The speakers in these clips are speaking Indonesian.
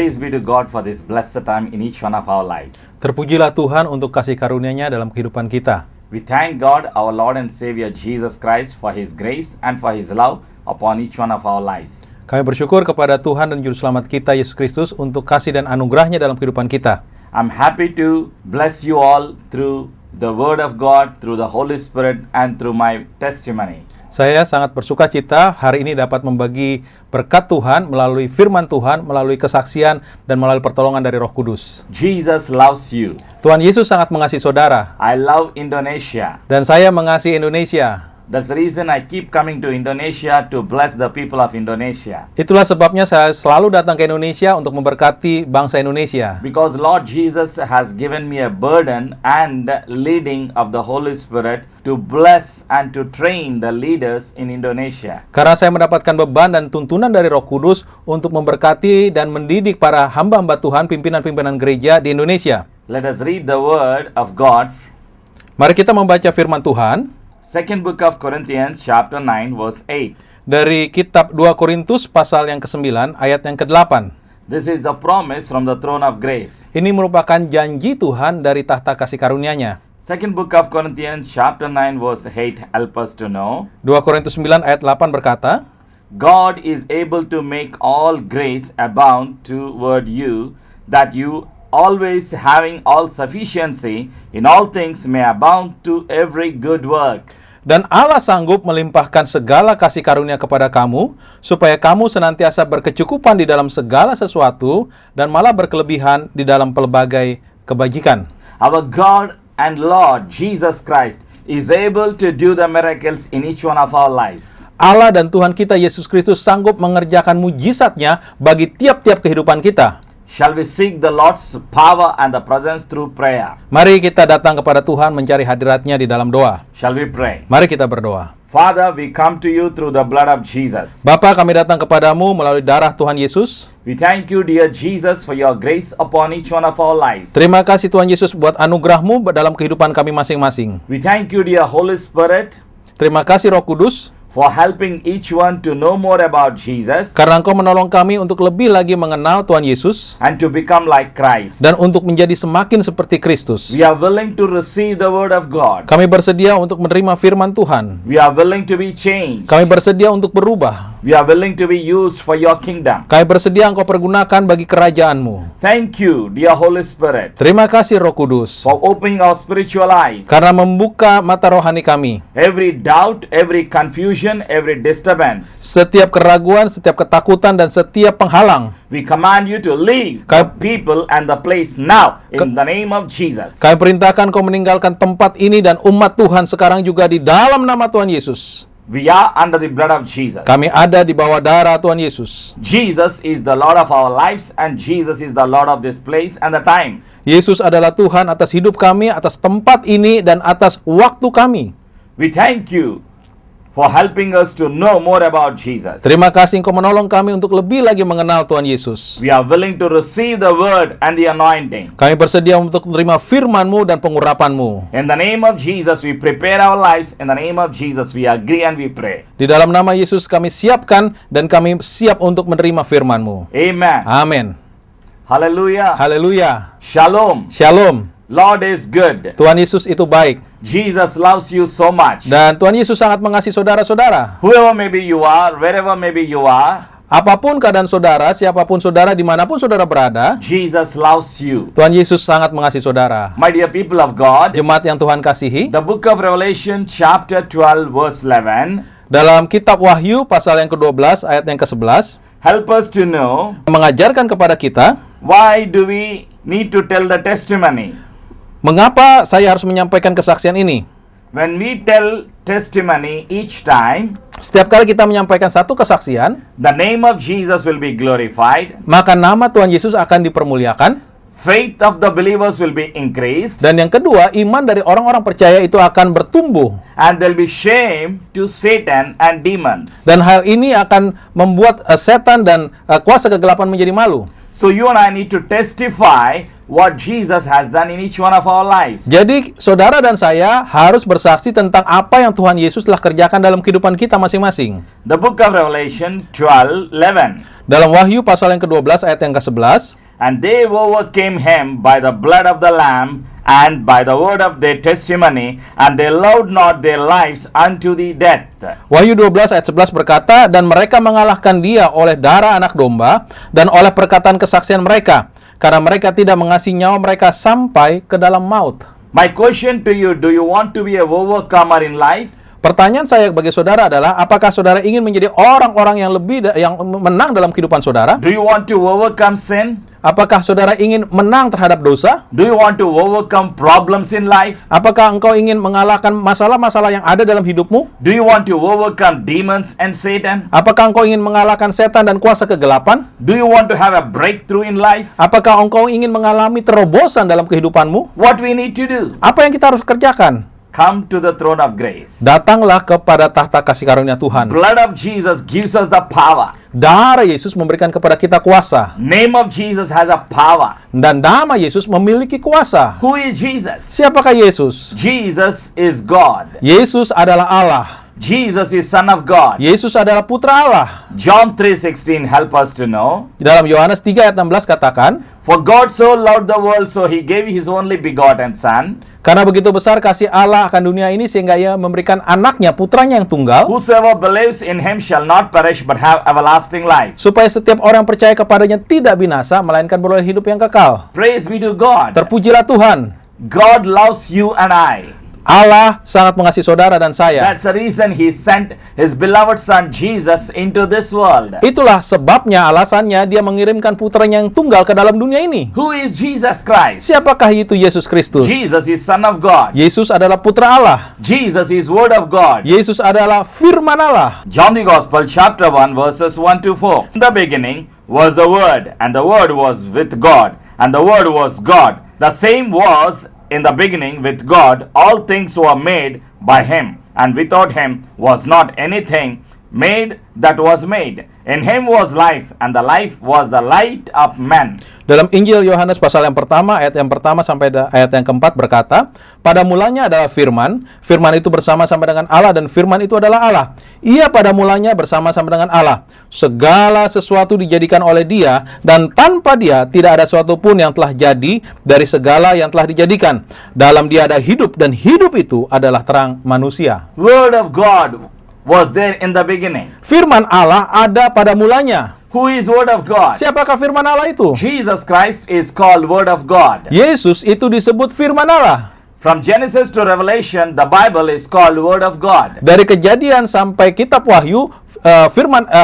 Praise be to God for this blessed time in each one of our lives. Terpujilah Tuhan untuk kasih karunia-Nya dalam kehidupan kita. We thank God, our Lord and Savior Jesus Christ, for His grace and for His love upon each one of our lives. Kami bersyukur kepada Tuhan dan Juru Selamat kita, Yesus Kristus, untuk kasih dan anugerah-Nya dalam kehidupan kita. I'm happy to bless you all through the Word of God, through the Holy Spirit, and through my testimony. Saya sangat bersuka cita hari ini dapat membagi berkat Tuhan melalui firman Tuhan, melalui kesaksian, dan melalui pertolongan dari Roh Kudus. Jesus loves you. Tuhan Yesus sangat mengasihi saudara. I love Indonesia. Dan saya mengasihi Indonesia. That's the reason I keep coming to Indonesia to bless the people of Indonesia. Itulah sebabnya saya selalu datang ke Indonesia untuk memberkati bangsa Indonesia. Because Lord Jesus has given me a burden and leading of the Holy Spirit to bless and to train the leaders in Indonesia. Karena saya mendapatkan beban dan tuntunan dari Roh Kudus untuk memberkati dan mendidik para hamba-hamba Tuhan, pimpinan-pimpinan gereja di Indonesia. Let us read the word of God. Mari kita membaca firman Tuhan. Second book of Corinthians chapter 9 verse 8. Dari kitab 2 Korintus pasal yang ke-9 ayat yang ke-8. This is the promise from the throne of grace. Ini merupakan janji Tuhan dari tahta kasih karunia-Nya. Second book of Corinthians chapter 9 verse 8 help us to know. 2 Korintus 9 ayat 8 berkata, God is able to make all grace abound toward you, that you always having all sufficiency in all things may abound to every good work. dan Allah sanggup melimpahkan segala kasih karunia kepada kamu, supaya kamu senantiasa berkecukupan di dalam segala sesuatu, dan malah berkelebihan di dalam pelbagai kebajikan. Our God and Lord Jesus Christ is able to do the miracles in each one of our lives. Allah dan Tuhan kita Yesus Kristus sanggup mengerjakan mujizat-Nya bagi tiap-tiap kehidupan kita. Shall we seek the Lord's power and the presence through prayer? Mari kita datang kepada Tuhan mencari hadirat-Nya di dalam doa. Shall we pray? Mari kita berdoa. Father, we come to you through the blood of Jesus. Bapa, kami datang kepadamu melalui darah Tuhan Yesus. We thank you, dear Jesus, for your grace upon each one of our lives. Terima kasih Tuhan Yesus buat anugerah-Mu dalam kehidupan kami masing-masing. We thank you, dear Holy Spirit, Terima kasih Roh Kudus, for helping each one to know more about Jesus karena Engkau menolong kami untuk lebih lagi mengenal Tuhan Yesus and to become like Christ. dan untuk menjadi semakin seperti Kristus. We are willing to receive the word of God. Kami bersedia untuk menerima firman Tuhan. We are willing to be changed. Kami bersedia untuk berubah. We are willing to be used for your kingdom. Kami bersedia Engkau pergunakan bagi kerajaan-Mu. Thank you, dear Holy Spirit, Terima kasih Roh Kudus, for opening our spiritual eyes. karena membuka mata rohani kami. Every doubt, every confusion, every disturbance, Setiap keraguan, setiap ketakutan, dan setiap penghalang, we command you to leave the people and the place now in the name of Jesus. kami perintahkan Kau meninggalkan tempat ini dan umat Tuhan sekarang juga di dalam nama Tuhan Yesus. We are under the blood of Jesus. Kami ada di bawah darah Tuhan Yesus. Jesus is the Lord of our lives, and Jesus is the Lord of this place and the time. Yesus adalah Tuhan atas hidup kami, atas tempat ini, dan atas waktu kami. We thank you for helping us to know more about Jesus. Terima kasih Engkau menolong kami untuk lebih lagi mengenal Tuhan Yesus. We are willing to receive the word and the anointing. Kami bersedia untuk menerima firman-Mu dan pengurapan-Mu. In the name of Jesus, we prepare our lives. In the name of Jesus, we agree and we pray. Di dalam nama Yesus kami siapkan dan kami siap untuk menerima firman-Mu. Amen. Amin. Hallelujah. Haleluya. Shalom. Shalom. Lord is good. Tuhan Yesus itu baik. Jesus loves you so much. Dan Tuhan Yesus sangat mengasihi saudara-saudara. Whoever maybe you are, wherever maybe you are, Apapun keadaan saudara, siapapun saudara, dimanapun saudara berada, Jesus loves you. Tuhan Yesus sangat mengasihi saudara. My dear people of God, Jemaat yang Tuhan kasihi, the book of Revelation chapter 12 verse 11 dalam kitab Wahyu pasal yang ke-12 ayat yang ke-11 help us to know mengajarkan kepada kita why do we need to tell the testimony. mengapa saya harus menyampaikan kesaksian ini. When we tell testimony each time, Setiap kali kita menyampaikan satu kesaksian, the name of Jesus will be glorified, maka nama Tuhan Yesus akan dipermuliakan, faith of the believers will be increased, dan yang kedua, iman dari orang-orang percaya itu akan bertumbuh. and there will be shame to Satan and demons. Dan hal ini akan membuat setan dan kuasa kegelapan menjadi malu. So you and I need to testify what Jesus has done in each one of our lives. Jadi, saudara dan saya harus bersaksi tentang apa yang Tuhan Yesus telah kerjakan dalam kehidupan kita masing-masing. The book of Revelation 12:11. Dalam Wahyu pasal yang ke-12 ayat yang ke-11, And they overcame him by the blood of the Lamb and by the word of their testimony, and they loved not their lives unto the death. Wahyu 12 ayat 11 berkata, dan mereka mengalahkan dia oleh darah anak domba dan oleh perkataan kesaksian mereka, karena mereka tidak mengasihi nyawa mereka sampai ke dalam maut. My question to you, do you want to be a overcomer in life? Pertanyaan saya bagi saudara adalah, apakah saudara ingin menjadi orang-orang yang yang menang dalam kehidupan saudara? Do you want to overcome sin? Apakah saudara ingin menang terhadap dosa? Do you want to overcome problems in life? Apakah engkau ingin mengalahkan masalah-masalah yang ada dalam hidupmu? Do you want to overcome demons and Satan? Apakah engkau ingin mengalahkan setan dan kuasa kegelapan? Do you want to have a breakthrough in life? Apakah engkau ingin mengalami terobosan dalam kehidupanmu? What we need to do? Apa yang kita harus kerjakan? Come to the throne of grace. Datanglah kepada tahta kasih karunia Tuhan. Blood of Jesus gives us the power. Darah Yesus memberikan kepada kita kuasa. Name of Jesus has a power. Dan nama Yesus memiliki kuasa. Who is Jesus? Siapakah Yesus? Jesus is God. Yesus adalah Allah. Jesus is Son of God. Yesus adalah putra Allah. John 3:16 help us to know. Dalam Yohanes 3 ayat 16 katakan, For God so loved the world, so he gave his only begotten Son. karena begitu besar kasih Allah akan dunia ini sehingga ia memberikan anaknya, putranya yang tunggal, Whosoever believes in him shall not perish but have everlasting life. supaya setiap orang yang percaya kepadanya tidak binasa, melainkan beroleh hidup yang kekal. Praise be to God. Terpujilah Tuhan. God loves you and I. Allah sangat mengasihi saudara dan saya. That's the reason he sent his beloved Son Jesus into this world. Itulah sebabnya, alasannya dia mengirimkan putranya yang tunggal ke dalam dunia ini. Who is Jesus Christ? Siapakah itu Yesus Kristus? Jesus is Son of God. Yesus adalah putra Allah. Jesus is Word of God. Yesus adalah firman Allah. John the Gospel chapter 1 verses 1 to 4. In the beginning was the Word, and the Word was with God, and the Word was God. The same was in the beginning with God. All things were made by him, and without him was not anything made that was made. In him was life, and the life was the light of men. Dalam Injil Yohanes pasal yang pertama, ayat yang pertama sampai ayat yang keempat berkata, pada mulanya adalah firman, firman itu bersama-sama dengan Allah, dan firman itu adalah Allah. Ia pada mulanya bersama-sama dengan Allah. Segala sesuatu dijadikan oleh dia, dan tanpa dia tidak ada sesuatu pun yang telah jadi dari segala yang telah dijadikan. Dalam dia ada hidup, dan hidup itu adalah terang manusia. Word of God was there in the beginning. Firman Allah ada pada mulanya. Who is Word of God? Siapakah firman Allah itu? Jesus Christ is called Word of God. Yesus itu disebut firman Allah. From Genesis to Revelation, the Bible is called Word of God. Dari Kejadian sampai Kitab Wahyu,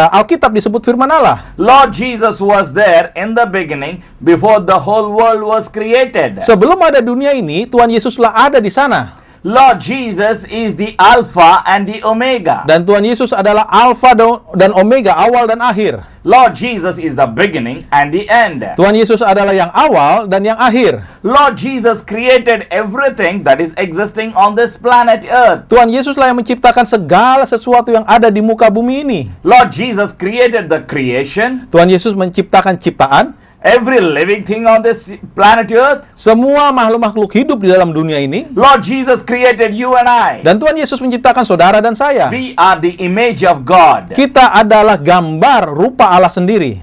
Alkitab disebut firman Allah. Lord Jesus was there in the beginning before the whole world was created. Sebelum ada dunia ini, Tuhan Yesuslah ada di sana. Lord Jesus is the Alpha and the Omega. Dan Tuhan Yesus adalah Alfa dan Omega, awal dan akhir. Lord Jesus is the beginning and the end. Tuhan Yesus adalah yang awal dan yang akhir. Lord Jesus created everything that is existing on this planet Earth. Tuhan Yesuslah yang menciptakan segala sesuatu yang ada di muka bumi ini. Lord Jesus created the creation. Tuhan Yesus menciptakan ciptaan. Every living thing on this planet Earth. Semua makhluk-makhluk hidup di dalam dunia ini. Lord Jesus created you and I. Dan Tuhan Yesus menciptakan saudara dan saya. We are the image of God. Kita adalah gambar rupa Allah sendiri.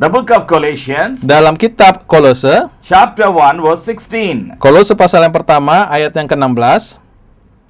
The book of Colossians, Dalam kitab Kolose, chapter 1 verse 16. Kolose pasal yang pertama ayat yang ke-16.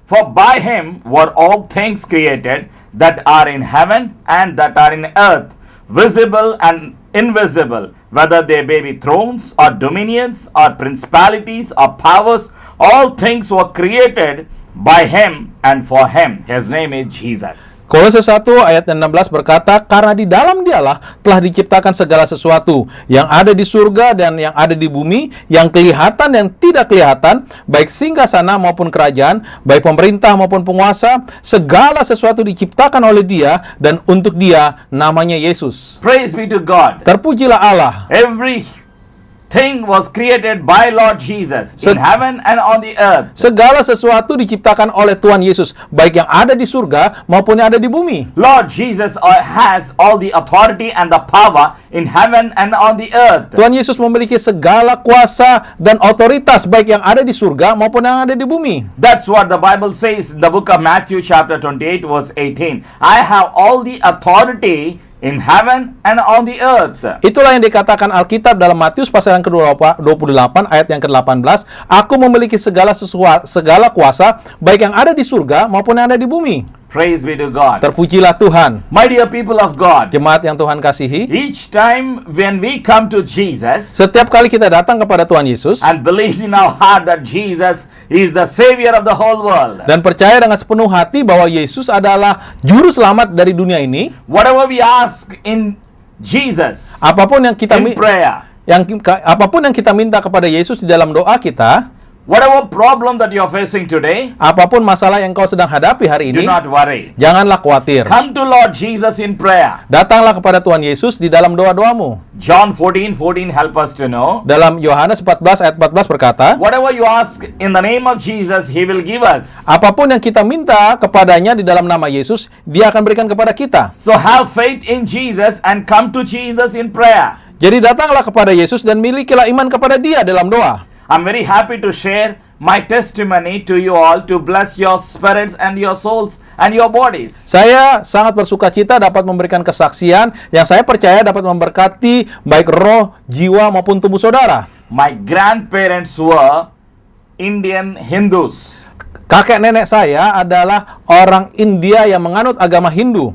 For by him were all things created that are in heaven and that are in earth, visible and invisible, whether they be thrones or dominions or principalities or powers, all things were created by him and for him. His name is Jesus. Kolose 1 ayat 16 berkata, karena di dalam dialah telah diciptakan segala sesuatu yang ada di surga dan yang ada di bumi, yang kelihatan dan tidak kelihatan, baik singgasana maupun kerajaan, baik pemerintah maupun penguasa, segala sesuatu diciptakan oleh dia dan untuk dia, namanya Yesus. Praise be to God. Terpujilah Allah. Every Everything was created by Lord Jesus in heaven and on the earth. Segala sesuatu diciptakan oleh Tuhan Yesus, baik yang ada di surga maupun yang ada di bumi. Lord Jesus has all the authority and the power in heaven and on the earth. Tuhan Yesus memiliki segala kuasa dan otoritas baik yang ada di surga maupun yang ada di bumi. That's what the Bible says in the book of Matthew chapter 28 verse 18. I have all the authority in heaven and on the earth. Itulah yang dikatakan Alkitab dalam Matius pasal yang ke-28 ayat yang ke-18. Aku memiliki segala kuasa baik yang ada di surga maupun yang ada di bumi. Praise be to God. Terpujilah Tuhan. My dear people of God, Jemaat yang Tuhan kasihi, each time when we come to Jesus setiap kali kita datang kepada Tuhan Yesus and believe in our heart that Jesus is the Savior of the whole world, dan percaya dengan sepenuh hati bahwa Yesus adalah juru selamat dari dunia ini, whatever we ask in Jesus apapun yang kita in prayer, apapun yang kita minta kepada Yesus di dalam doa kita, whatever problem that you are facing today, apapun masalah yang kau sedang hadapi hari do ini, not worry. janganlah khawatir. Come to Lord Jesus in prayer. Datanglah kepada Tuhan Yesus di dalam doa-doamu. John 14:14 help us to know. Dalam Yohanes 14 ayat 14 berkata, Whatever you ask in the name of Jesus, He will give us. apapun yang kita minta kepadanya di dalam nama Yesus, Dia akan berikan kepada kita. So have faith in Jesus and come to Jesus in prayer. Jadi datanglah kepada Yesus dan milikilah iman kepada Dia dalam doa. I'm very happy to share my testimony to you all to bless your spirits and your souls and your bodies. Saya sangat bersukacita dapat memberikan kesaksian yang saya percaya dapat memberkati baik roh, jiwa maupun tubuh saudara. My grandparents were Indian Hindus. Kakek nenek saya adalah orang India yang menganut agama Hindu.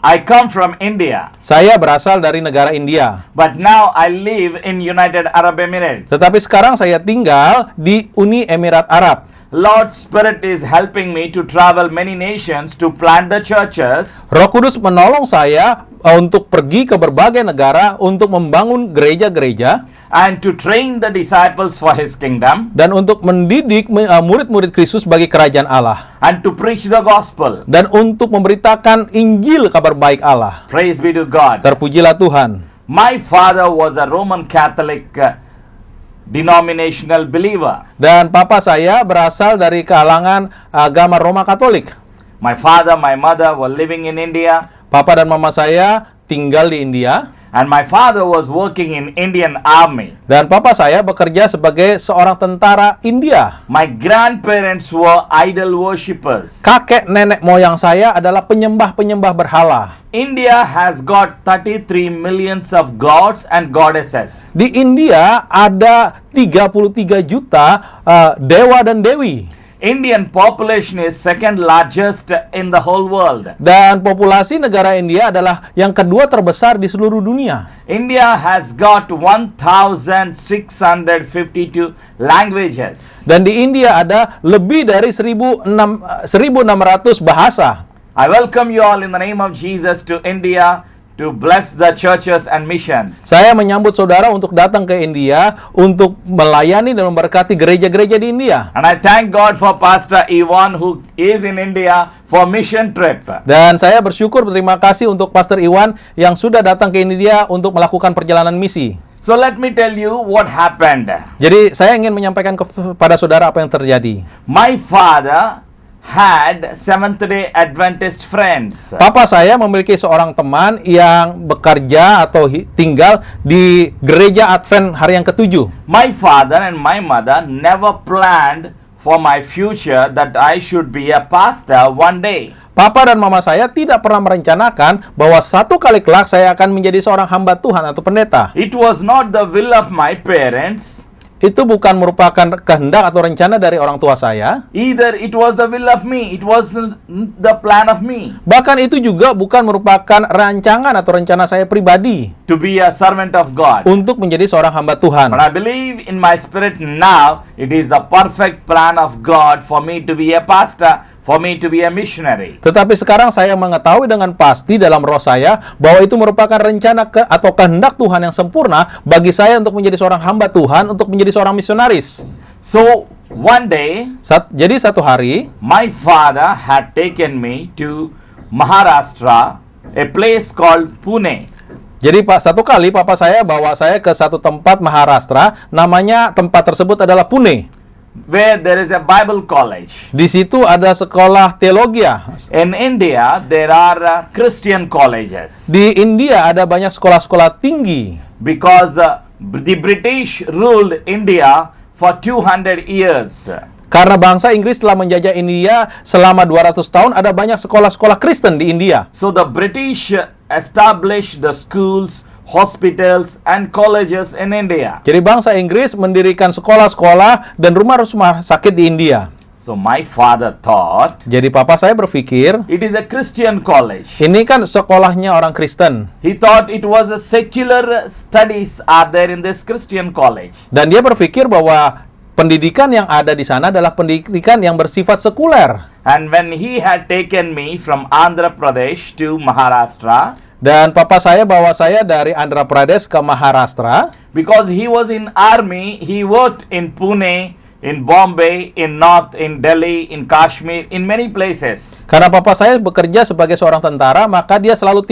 I come from India, Saya berasal dari negara India. but now I live in United Arab Emirates. Tetapi sekarang saya tinggal di Uni Emirat Arab. Lord Spirit is helping me to travel many nations to plant the churches. Roh Kudus menolong saya untuk pergi ke berbagai negara untuk membangun gereja-gereja And to train the disciples for His kingdom. dan untuk mendidik murid-murid Kristus bagi kerajaan Allah. And to preach the gospel. Dan untuk memberitakan Injil kabar baik Allah. Praise be to God. Terpujilah Tuhan. My father was a Roman Catholic denominational believer. Dan papa saya berasal dari kalangan agama Roma Katolik. My father, my mother were living in India. Papa dan mama saya tinggal di India. And my father was working in Indian Army. Dan papa saya bekerja sebagai seorang tentara India. My grandparents were idol worshippers. Kakek nenek moyang saya adalah penyembah-penyembah berhala. India has got 33 millions of gods and goddesses. Di India ada 33 juta dewa dan dewi. Indian population is second largest in the whole world. Dan populasi negara India adalah yang kedua terbesar di seluruh dunia. India has got 1,652 languages. Dan di India ada lebih dari 1.600 bahasa. I welcome you all in the name of Jesus to India to bless the churches and missions. Saya menyambut saudara untuk datang ke India untuk melayani dan memberkati gereja-gereja di India. And I thank God for Pastor Iwan who is in India for mission trip. Dan saya berterima kasih untuk Pastor Iwan yang sudah datang ke India untuk melakukan perjalanan misi. So let me tell you what happened. Jadi saya ingin menyampaikan kepada saudara apa yang terjadi. My father had Seventh-day Adventist friends. Papa saya memiliki seorang teman yang bekerja atau tinggal di gereja Advent hari yang ke-7. My father and my mother never planned for my future that I should be a pastor one day. Papa dan mama saya tidak pernah merencanakan bahwa satu kali kelak saya akan menjadi seorang hamba Tuhan atau pendeta. It was not the will of my parents. Itu bukan merupakan kehendak atau rencana dari orang tua saya. Either it was the will of me. It was the plan of me. Bahkan itu juga bukan merupakan rancangan atau rencana saya pribadi To be a servant of God. untuk menjadi seorang hamba Tuhan. But I believe in my spirit now, it is the perfect plan of God for me to be a pastor, for me to be a missionary. Tetapi sekarang saya mengetahui dengan pasti dalam roh saya bahwa itu merupakan rencana atau kehendak Tuhan yang sempurna bagi saya untuk menjadi seorang hamba Tuhan, untuk menjadi seorang misionaris. So, one day, Jadi satu hari, my father had taken me to Maharashtra, a place called Pune. Jadi satu kali papa saya bawa saya ke satu tempat Maharashtra, namanya tempat tersebut adalah Pune. where there is a Bible college. Di situ ada sekolah teologi. In India, there are Christian colleges Di India ada banyak sekolah-sekolah tinggi. because the British ruled India for 200 years. Karena bangsa Inggris telah menjajah India selama 200 tahun, ada banyak sekolah-sekolah Kristen di India. So the British established the schools, hospitals, and colleges in India. Jadi bangsa Inggris mendirikan sekolah-sekolah dan rumah-rumah sakit di India. So my father thought Jadi papa saya berpikir, it is a Christian college. ini kan sekolahnya orang Kristen. He thought it was a secular studies are there in this Christian college. Dan dia berpikir bahwa pendidikan yang ada di sana adalah pendidikan yang bersifat sekuler. And when he had taken me from Andhra Pradesh to Maharashtra, Dan papa saya bawa saya dari Andhra Pradesh ke Maharashtra. because he was in army, he worked in Pune, in Bombay, in North, in Delhi, in Kashmir, in many places. Karena papa saya bekerja sebagai seorang tentara, maka dia selalu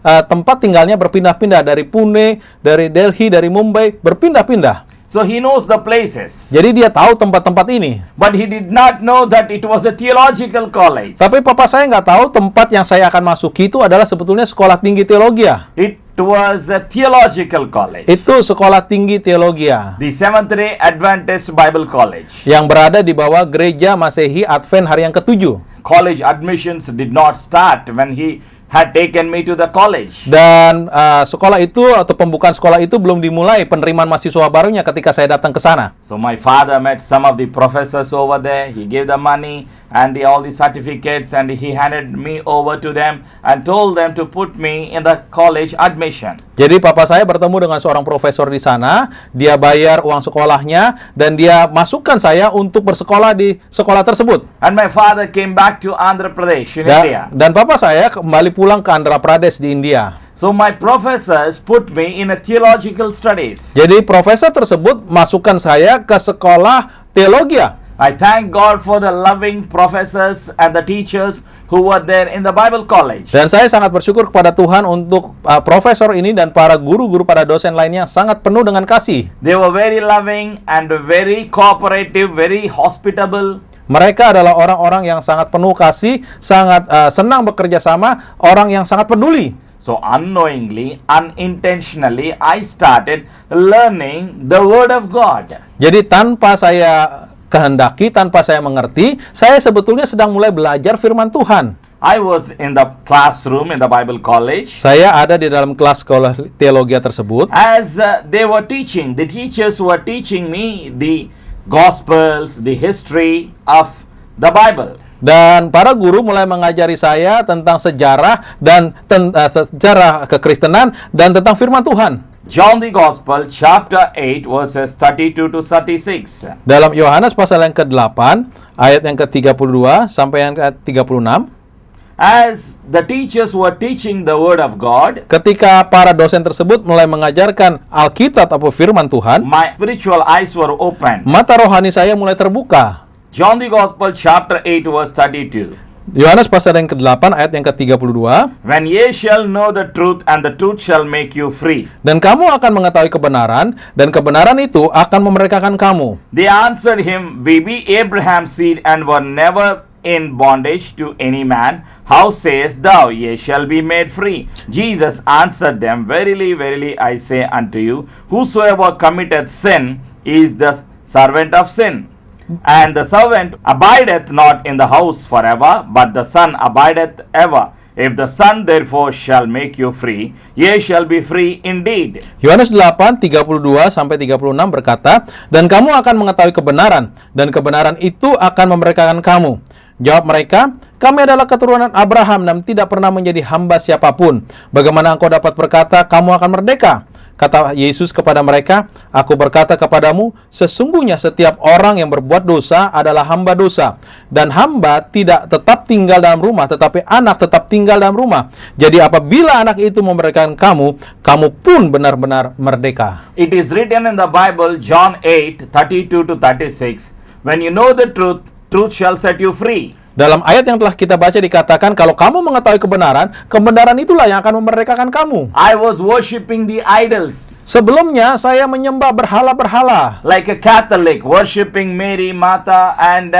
tempat tinggalnya berpindah-pindah dari Pune, dari Delhi, dari Mumbai, berpindah-pindah. So he knows the places. Jadi dia tahu tempat-tempat ini. But he did not know that it was a theological college. Tapi papa saya nggak tahu tempat yang saya akan masuki itu adalah sebetulnya sekolah tinggi teologi. It was a theological college. Itu sekolah tinggi teologi The Seventh-day Adventist Bible College. yang berada di bawah Gereja Masehi Advent hari yang ke-7. College admissions did not start when he had taken me to the college. Dan sekolah itu atau pembukaan sekolah itu belum dimulai penerimaan mahasiswa barunya ketika saya datang ke sana. So my father met some of the professors over there. He gave the money and all the certificates, and he handed me over to them and told them to put me in the college admission. Jadi papa saya bertemu dengan seorang profesor di sana, dia bayar uang sekolahnya dan dia masukkan saya untuk bersekolah di sekolah tersebut. And my father came back to Andhra Pradesh in India. Dan papa saya kembali pulang ke Andhra Pradesh di India. So my professors put me in a theological studies. Jadi profesor tersebut masukkan saya ke sekolah teologi. I thank God for the loving professors and the teachers who were there in the Bible college. Dan saya sangat bersyukur kepada Tuhan untuk profesor ini dan para guru-guru, para dosen lainnya sangat penuh dengan kasih. They were very loving and very cooperative, very hospitable. Mereka adalah orang-orang yang sangat penuh kasih, sangat senang bekerja sama, orang yang sangat peduli. So unknowingly, unintentionally, I started learning the Word of God. Jadi tanpa saya kehendaki, tanpa saya mengerti, saya sebetulnya sedang mulai belajar firman Tuhan. I was in the classroom in the Bible college. Saya ada di dalam kelas sekolah teologi tersebut. As they were teaching, the teachers were teaching me the Gospels, the history of the Bible. Dan para guru mulai mengajari saya tentang sejarah dan sejarah kekristenan dan tentang firman Tuhan. John the Gospel, chapter 8, verses 32 to 36. Dalam Yohanes pasal yang ke-8, ayat yang ke-32 sampai yang ke-36. As the teachers were teaching the Word of God, Ketika para dosen tersebut mulai mengajarkan Alkitab atau firman Tuhan, my spiritual eyes were opened. mata rohani saya mulai terbuka. John the Gospel, chapter 8, verse 32. Yohanes pasal yang ke-8 ayat yang ke-32. When ye shall know the truth, and the truth shall make you free. Dan kamu akan mengetahui kebenaran, dan kebenaran itu akan memerdekakan kamu. They answered him, We be Abraham's seed, and were never in bondage to any man. How sayest thou, ye shall be made free? Jesus answered them, Verily, verily, I say unto you, whosoever committeth sin is the servant of sin. And the servant abideth not in the house forever, but the Son abideth ever. If the Son therefore shall make you free, ye shall be free indeed. Yohanes 8, 32 sampai 36 berkata, Dan kamu akan mengetahui kebenaran, dan kebenaran itu akan memerdekakan kamu. Jawab mereka, Kami adalah keturunan Abraham dan tidak pernah menjadi hamba siapapun. Bagaimana engkau dapat berkata, kamu akan merdeka? Kata Yesus kepada mereka, Aku berkata kepadamu, sesungguhnya setiap orang yang berbuat dosa adalah hamba dosa. Dan hamba tidak tetap tinggal dalam rumah, tetapi anak tetap tinggal dalam rumah. Jadi apabila anak itu memerdekakan kamu, kamu pun benar-benar merdeka. It is written in the Bible, John 8, 32 to 36, When you know the truth, truth shall set you free. Dalam ayat yang telah kita baca dikatakan, kalau kamu mengetahui kebenaran, kebenaran itulah yang akan memerdekakan kamu. I was worshiping the idols. Sebelumnya saya menyembah berhala-berhala. Like a Catholic, worshiping Mary, Martha, and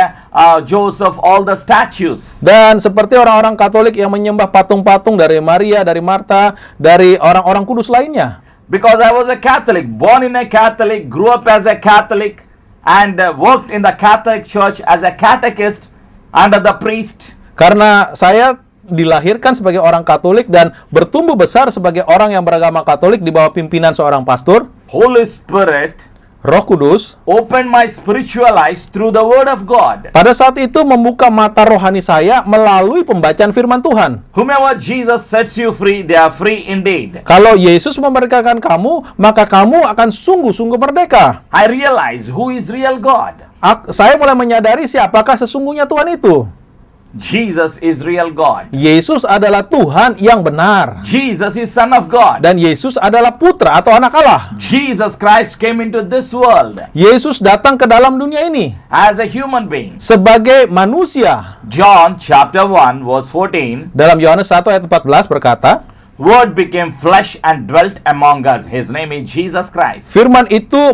Joseph, all the statues. Dan seperti orang-orang Katolik yang menyembah patung-patung dari Maria, dari Marta, dari orang-orang kudus lainnya. Because I was a Catholic, born in a Catholic, grew up as a Catholic, and worked in the Catholic Church as a catechist under the priest. Karena saya dilahirkan sebagai orang Katolik dan bertumbuh besar sebagai orang yang beragama Katolik di bawah pimpinan seorang pastor, Holy Spirit Roh Kudus opened my spiritual eyes through the Word of God. pada saat itu membuka mata rohani saya melalui pembacaan firman Tuhan. Whomever Jesus sets you free, they are free indeed. Kalau Yesus memerdekakan kamu, maka kamu akan sungguh-sungguh merdeka. I realize who is real God. Saya mulai menyadari siapakah sesungguhnya Tuhan itu. Jesus is real God. Yesus adalah Tuhan yang benar. Jesus is Son of God. Dan Yesus adalah putra atau anak Allah. Jesus Christ came into this world Yesus datang ke dalam dunia ini as a human being. sebagai manusia. John chapter 1 verse 14, Dalam Yohanes 1 ayat 14 berkata, Word became flesh and dwelt among us. His name is Jesus Christ. firman itu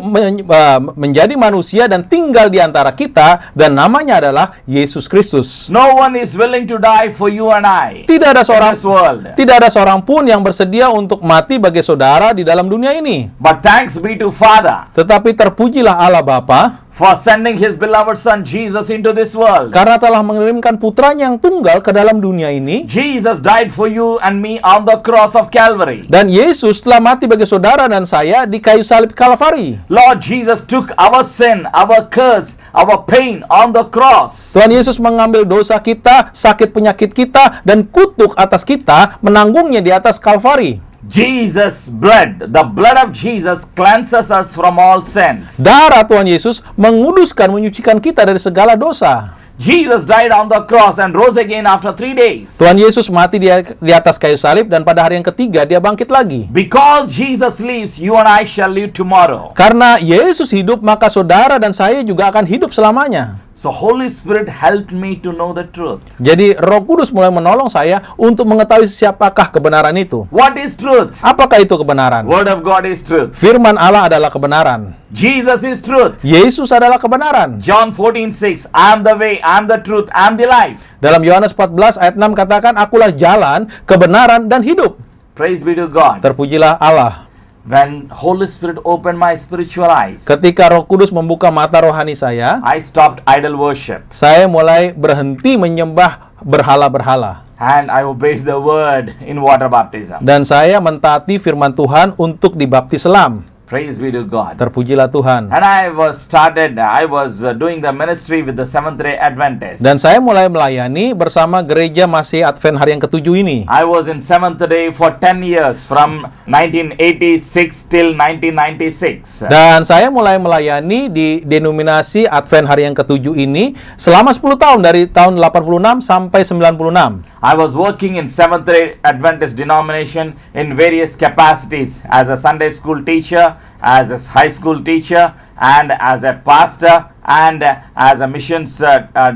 menjadi manusia dan tinggal di antara kita, dan namanya adalah Yesus Kristus. No one is willing to die for you and I Tidak ada in this world. tidak ada seorang pun yang bersedia untuk mati bagi saudara di dalam dunia ini. But thanks be to Father Tetapi terpujilah Allah Bapa for sending His beloved Son Jesus into this world. karena telah mengirimkan putranya yang tunggal ke dalam dunia ini. Jesus died for you and me on the cross of Calvary. Dan Yesus telah mati bagi saudara dan saya di kayu salib Kalvari. Lord Jesus took our sin, our curse, our pain on the cross. Tuhan Yesus mengambil dosa kita, sakit penyakit kita, dan kutuk atas kita, menanggungnya di atas Kalvari. Jesus' blood, the blood of Jesus cleanses us from all sins. Darah Tuhan Yesus menguduskan, menyucikan kita dari segala dosa. Jesus died on the cross and rose again after 3 days. Tuhan Yesus mati di atas kayu salib dan pada hari yang ketiga dia bangkit lagi. Because Jesus lives, you and I shall live tomorrow. Karena Yesus hidup, maka saudara dan saya juga akan hidup selamanya. So Holy Spirit helped me to know the truth. Jadi Roh Kudus mulai menolong saya untuk mengetahui siapakah kebenaran itu. What is truth? Apakah itu kebenaran? Word of God is truth. Firman Allah adalah kebenaran. Jesus is truth. Yesus adalah kebenaran. John 14:6, I am the way, I am the truth, I am the life. Dalam Yohanes 14 ayat 6 katakan, akulah jalan, kebenaran, dan hidup. Praise be to God. Terpujilah Allah. When Holy Spirit opened my spiritual eyes, Ketika Roh Kudus membuka mata rohani saya I stopped idol worship mulai berhenti menyembah berhala-berhala. and I obeyed the word in water baptism. Dan saya mentaati firman Tuhan untuk dibaptis selam. Praise be to God. Terpujilah Tuhan. And I was doing the ministry with the Seventh-day Adventists. Dan saya mulai melayani bersama gereja Masih Advent hari yang ke-7 ini. I was in Seventh Day for 10 years from 1986 till 1996. Dan saya mulai melayani di denominasi Advent hari yang ke-7 ini selama 10 tahun, dari tahun 86 sampai 96. I was working in Seventh-day Adventist denomination in various capacities as a Sunday school teacher, as a high school teacher, and as a pastor, and as a missions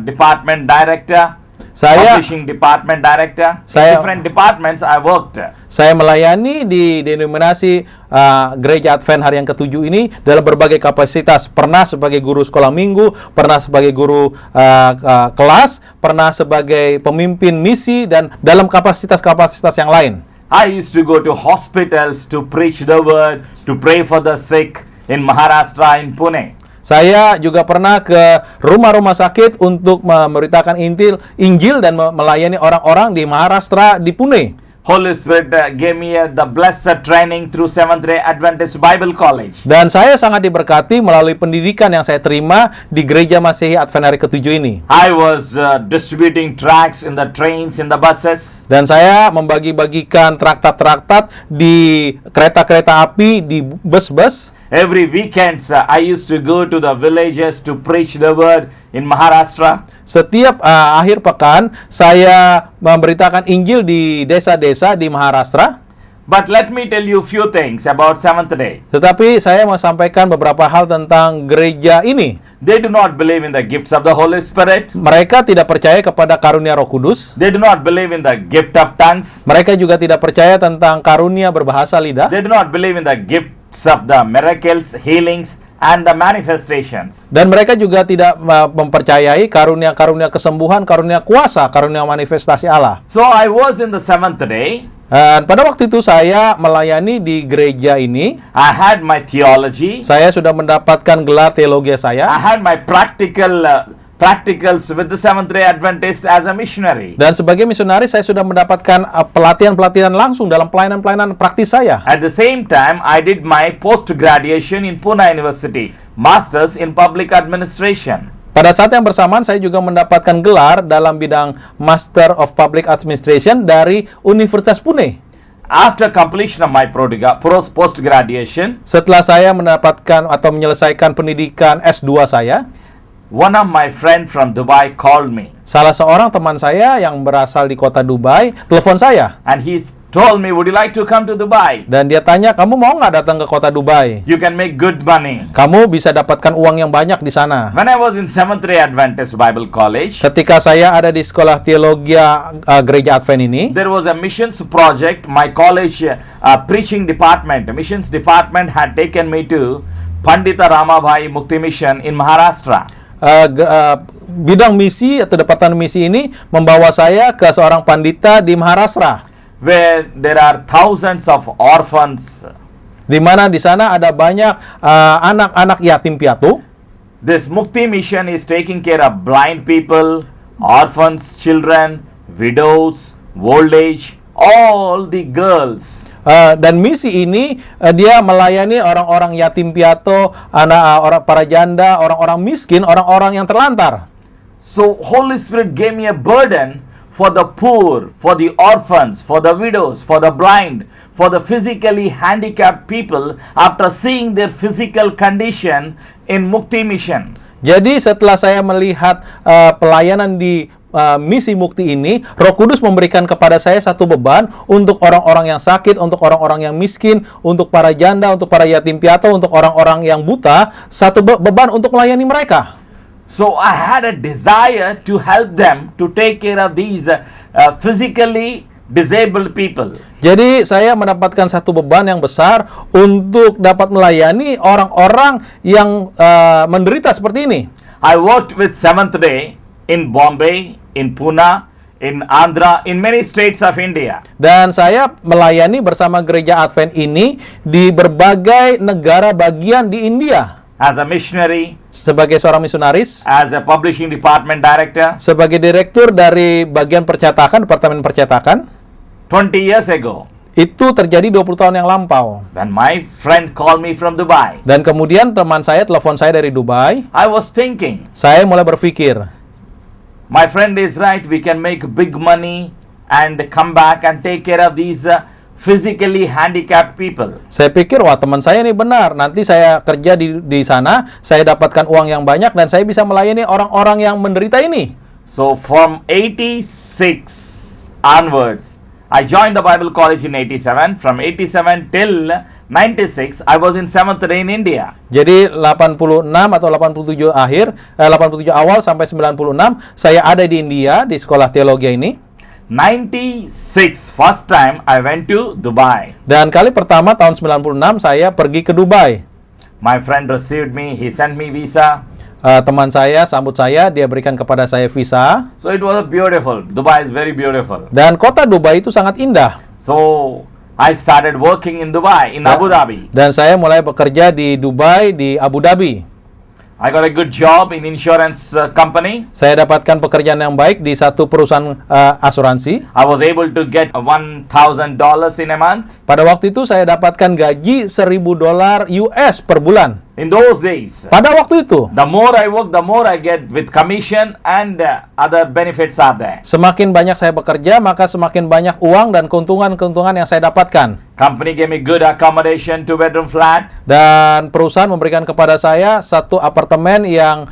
department director, publishing department director. In different departments I worked. Saya melayani di denominasi gereja Advent hari yang ke-7 ini dalam berbagai kapasitas. Pernah sebagai guru sekolah minggu, pernah sebagai guru kelas, pernah sebagai pemimpin misi, dan dalam kapasitas-kapasitas yang lain. I used to go to hospitals to preach the word, to pray for the sick in Maharashtra, in Pune. Saya juga pernah ke rumah-rumah sakit untuk memberitakan Injil dan melayani orang-orang di Maharashtra, di Pune. Holy Spirit gave me the blessed training through Seventh-day Adventist Bible College. Dan saya sangat diberkati melalui pendidikan yang saya terima di Gereja Masehi Advent hari ke-7 ini. I was distributing tracts in the trains, in the buses. Dan saya membagi-bagikan traktat-traktat di kereta-kereta api, di bus-bus. Every weekends I used to go to the villages to preach the word in Maharashtra. Setiap akhir pekan saya memberitakan Injil di desa-desa di Maharashtra. But let me tell you few things about Seventh Day. Tetapi saya mau sampaikan beberapa hal tentang gereja ini. They do not believe in the gifts of the Holy Spirit. Mereka tidak percaya kepada karunia Roh Kudus. They do not believe in the gift of tongues. Mereka juga tidak percaya tentang karunia berbahasa lidah. They do not believe in the gifts of the miracles, healings, and the manifestations. Dan mereka juga tidak mempercayai karunia-karunia kesembuhan, karunia kuasa, karunia manifestasi Allah. So I was in the seventh day. Dan pada waktu itu saya melayani di gereja ini. I had my theology. Saya sudah mendapatkan gelar teologi I saya. had my practicals with the Seventh-day Adventist as a missionary. Dan sebagai misionaris saya sudah mendapatkan pelatihan-pelatihan langsung dalam pelayanan-pelayanan praktis saya. At the same time, I did my post-graduation in Pune University, Masters in Public Administration. Pada saat yang bersamaan saya juga mendapatkan gelar dalam bidang Master of Public Administration dari Universitas Pune. After completion of my post-graduation, Setelah saya mendapatkan atau menyelesaikan pendidikan S2 saya, one of my friend from Dubai called me. salah seorang teman saya yang berasal di kota Dubai telepon saya. And he told me, would you like to come to Dubai? Dan dia tanya, kamu mau nggak datang ke kota Dubai? You can make good money. Kamu bisa dapatkan uang yang banyak di sana. When I was in Seventh-day Adventist Bible College, Ketika saya ada di sekolah teologi gereja Advent ini, there was a missions project. My college preaching department, the missions department had taken me to Pandita Ramabhai Mukti Mission in Maharashtra. bidang misi atau departemen misi ini membawa saya ke seorang pandita di Maharashtra, where there are thousands of orphans. di mana di sana ada banyak anak-anak yatim piatu. This Mukti Mission is taking care of blind people, orphans, children, widows, old age, all the girls. Dan misi ini dia melayani orang-orang yatim piatu, orang para janda, orang-orang miskin, orang-orang yang terlantar. So Holy Spirit gave me a burden for the poor, for the orphans, for the widows, for the blind, for the physically handicapped people after seeing their physical condition in Mukti Mission. Jadi setelah saya melihat pelayanan di misi Mukti ini, Roh Kudus memberikan kepada saya satu beban untuk orang-orang yang sakit, untuk orang-orang yang miskin, untuk para janda, untuk para yatim piatu, untuk orang-orang yang buta, satu beban untuk melayani mereka. So I had a desire to help them to take care of these physically disabled people. Jadi saya mendapatkan satu beban yang besar untuk dapat melayani orang-orang yang menderita seperti ini. I worked with Seventh Day in Bombay, in Pune, in Andhra, in many states of India. Dan saya melayani bersama gereja Advent ini di berbagai negara bagian di India. As a missionary, Sebagai seorang misionaris, as a publishing department director, sebagai direktur dari bagian percetakan, departemen percetakan. 20 years ago, Itu terjadi 20 tahun yang lampau. when my friend called me from Dubai, Dan kemudian teman saya telepon saya dari Dubai. I was thinking, Saya mulai berpikir, my friend is right, we can make big money and come back and take care of these physically handicapped people. saya pikir, wah teman saya ini benar. Nanti saya kerja di sana, saya dapatkan uang yang banyak dan saya bisa melayani orang-orang yang menderita ini. So from 86 onwards, I joined the Bible College in 87. From 87 till 96, I was in Seventh Day in India. Jadi 86 atau 87 87 awal sampai 96 saya ada di India di sekolah teologi ini. 96, first time I went to Dubai. Dan kali pertama tahun 96 saya pergi ke Dubai. My friend received me, he sent me visa. Teman saya sambut saya, dia berikan kepada saya visa. So it was beautiful. Dubai is very beautiful. Dan kota Dubai itu sangat indah. So I started working in Dubai, in Abu Dhabi. Dan saya mulai bekerja di Dubai, di Abu Dhabi. I got a good job in insurance company. Saya dapatkan pekerjaan yang baik di satu perusahaan asuransi. I was able to get $1,000 in a month. Pada waktu itu saya dapatkan gaji $1,000 US per bulan. In those days, Pada waktu itu, the more I work, the more I get with commission and other benefits are there. semakin banyak saya bekerja, maka semakin banyak uang dan keuntungan-keuntungan yang saya dapatkan. Company gave me good accommodation, 2-bedroom flat. Dan perusahaan memberikan kepada saya satu apartemen yang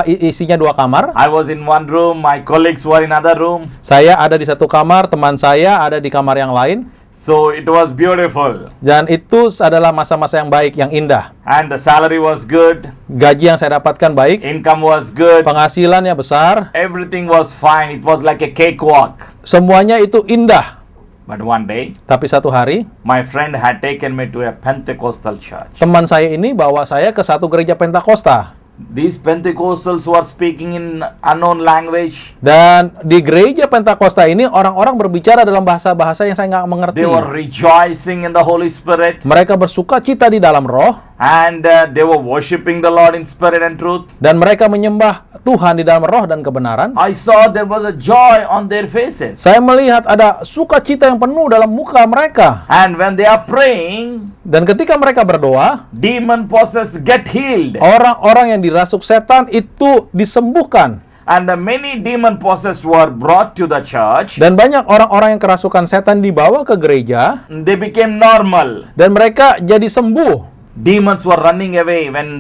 isinya 2 kamar. I was in one room, my colleagues were in other room. Saya ada di satu kamar, teman saya ada di kamar yang lain. So it was beautiful. Dan itu adalah masa-masa yang baik, yang indah. And the salary was good. Gaji yang saya dapatkan baik, Income was good. penghasilannya besar, Everything was fine. It was like a cakewalk. semuanya itu indah. But one day, Tapi satu hari, my friend had taken me to a Pentecostal church. teman saya ini bawa saya ke satu gereja Pentakosta. These Pentecostals were speaking in unknown language. Dan di gereja Pentakosta ini orang-orang berbicara dalam bahasa-bahasa yang saya nggak mengerti. They were rejoicing in the Holy Spirit. Mereka bersuka cita di dalam roh, And they were worshiping the Lord in spirit and truth. dan mereka menyembah Tuhan di dalam roh dan kebenaran. I saw there was a joy on their faces. Saya melihat ada sukacita yang penuh dalam muka mereka. And when they are praying, Dan ketika mereka berdoa, demon possessed get healed. orang-orang yang dirasuk setan itu disembuhkan. And the many demon possessed were brought to the church. Dan banyak orang-orang yang kerasukan setan dibawa ke gereja, They became normal. dan mereka jadi sembuh. Demons were running away when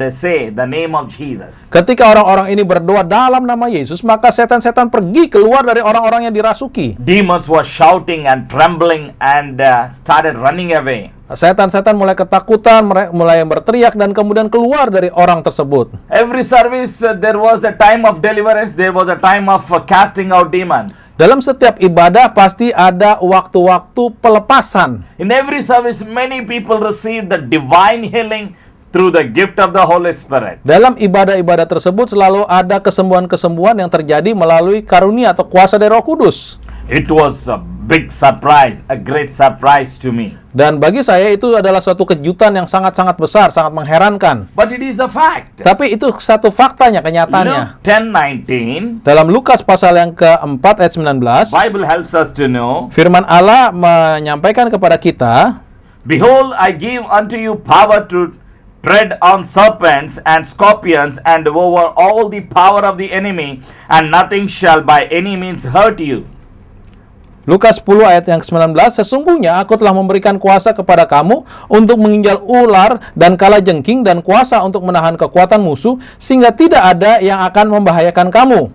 they say the name of Jesus. Ketika orang-orang ini berdoa dalam nama Yesus, maka setan-setan pergi keluar dari orang-orang yang dirasuki. Demons were shouting and trembling and started running away. Setan-setan mulai ketakutan, mulai berteriak dan kemudian keluar dari orang tersebut. Every service there was a time of deliverance, there was a time of casting out demons. Dalam setiap ibadah pasti ada waktu-waktu pelepasan. In every service many people received the divine healing through the gift of the Holy Spirit. Dalam ibadah-ibadah tersebut selalu ada kesembuhan-kesembuhan yang terjadi melalui karunia atau kuasa dari Roh Kudus. It was a big surprise, a great surprise to me. Dan bagi saya itu adalah suatu kejutan yang sangat-sangat besar, sangat mengherankan. But it is a fact. Tapi itu satu faktanya, kenyataannya. Luke 10:19, Dalam Lukas pasal yang ke-4 ayat 19, Bible helps us to know, firman Allah menyampaikan kepada kita, Behold, I give unto you power to tread on serpents and scorpions and over all the power of the enemy, and nothing shall by any means hurt you. Lukas 10 ayat yang ke-19, sesungguhnya aku telah memberikan kuasa kepada kamu untuk menginjal ular dan kalajengking dan kuasa untuk menahan kekuatan musuh, sehingga tidak ada yang akan membahayakan kamu.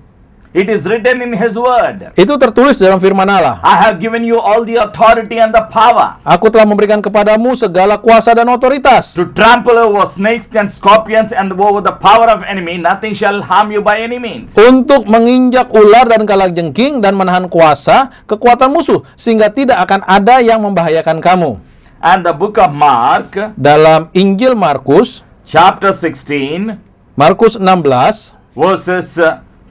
It is written in His word, Itu tertulis dalam firman Allah. I have given you all the authority and the power Aku telah memberikan kepadamu segala kuasa dan otoritas to trample over snakes and scorpions and over the power of enemy. Nothing shall harm you by any means. untuk menginjak ular dan kalajengking dan menahan kuasa kekuatan musuh, sehingga tidak akan ada yang membahayakan kamu. And the book of Mark, Dalam Injil Markus, chapter 16, Markus 16, verses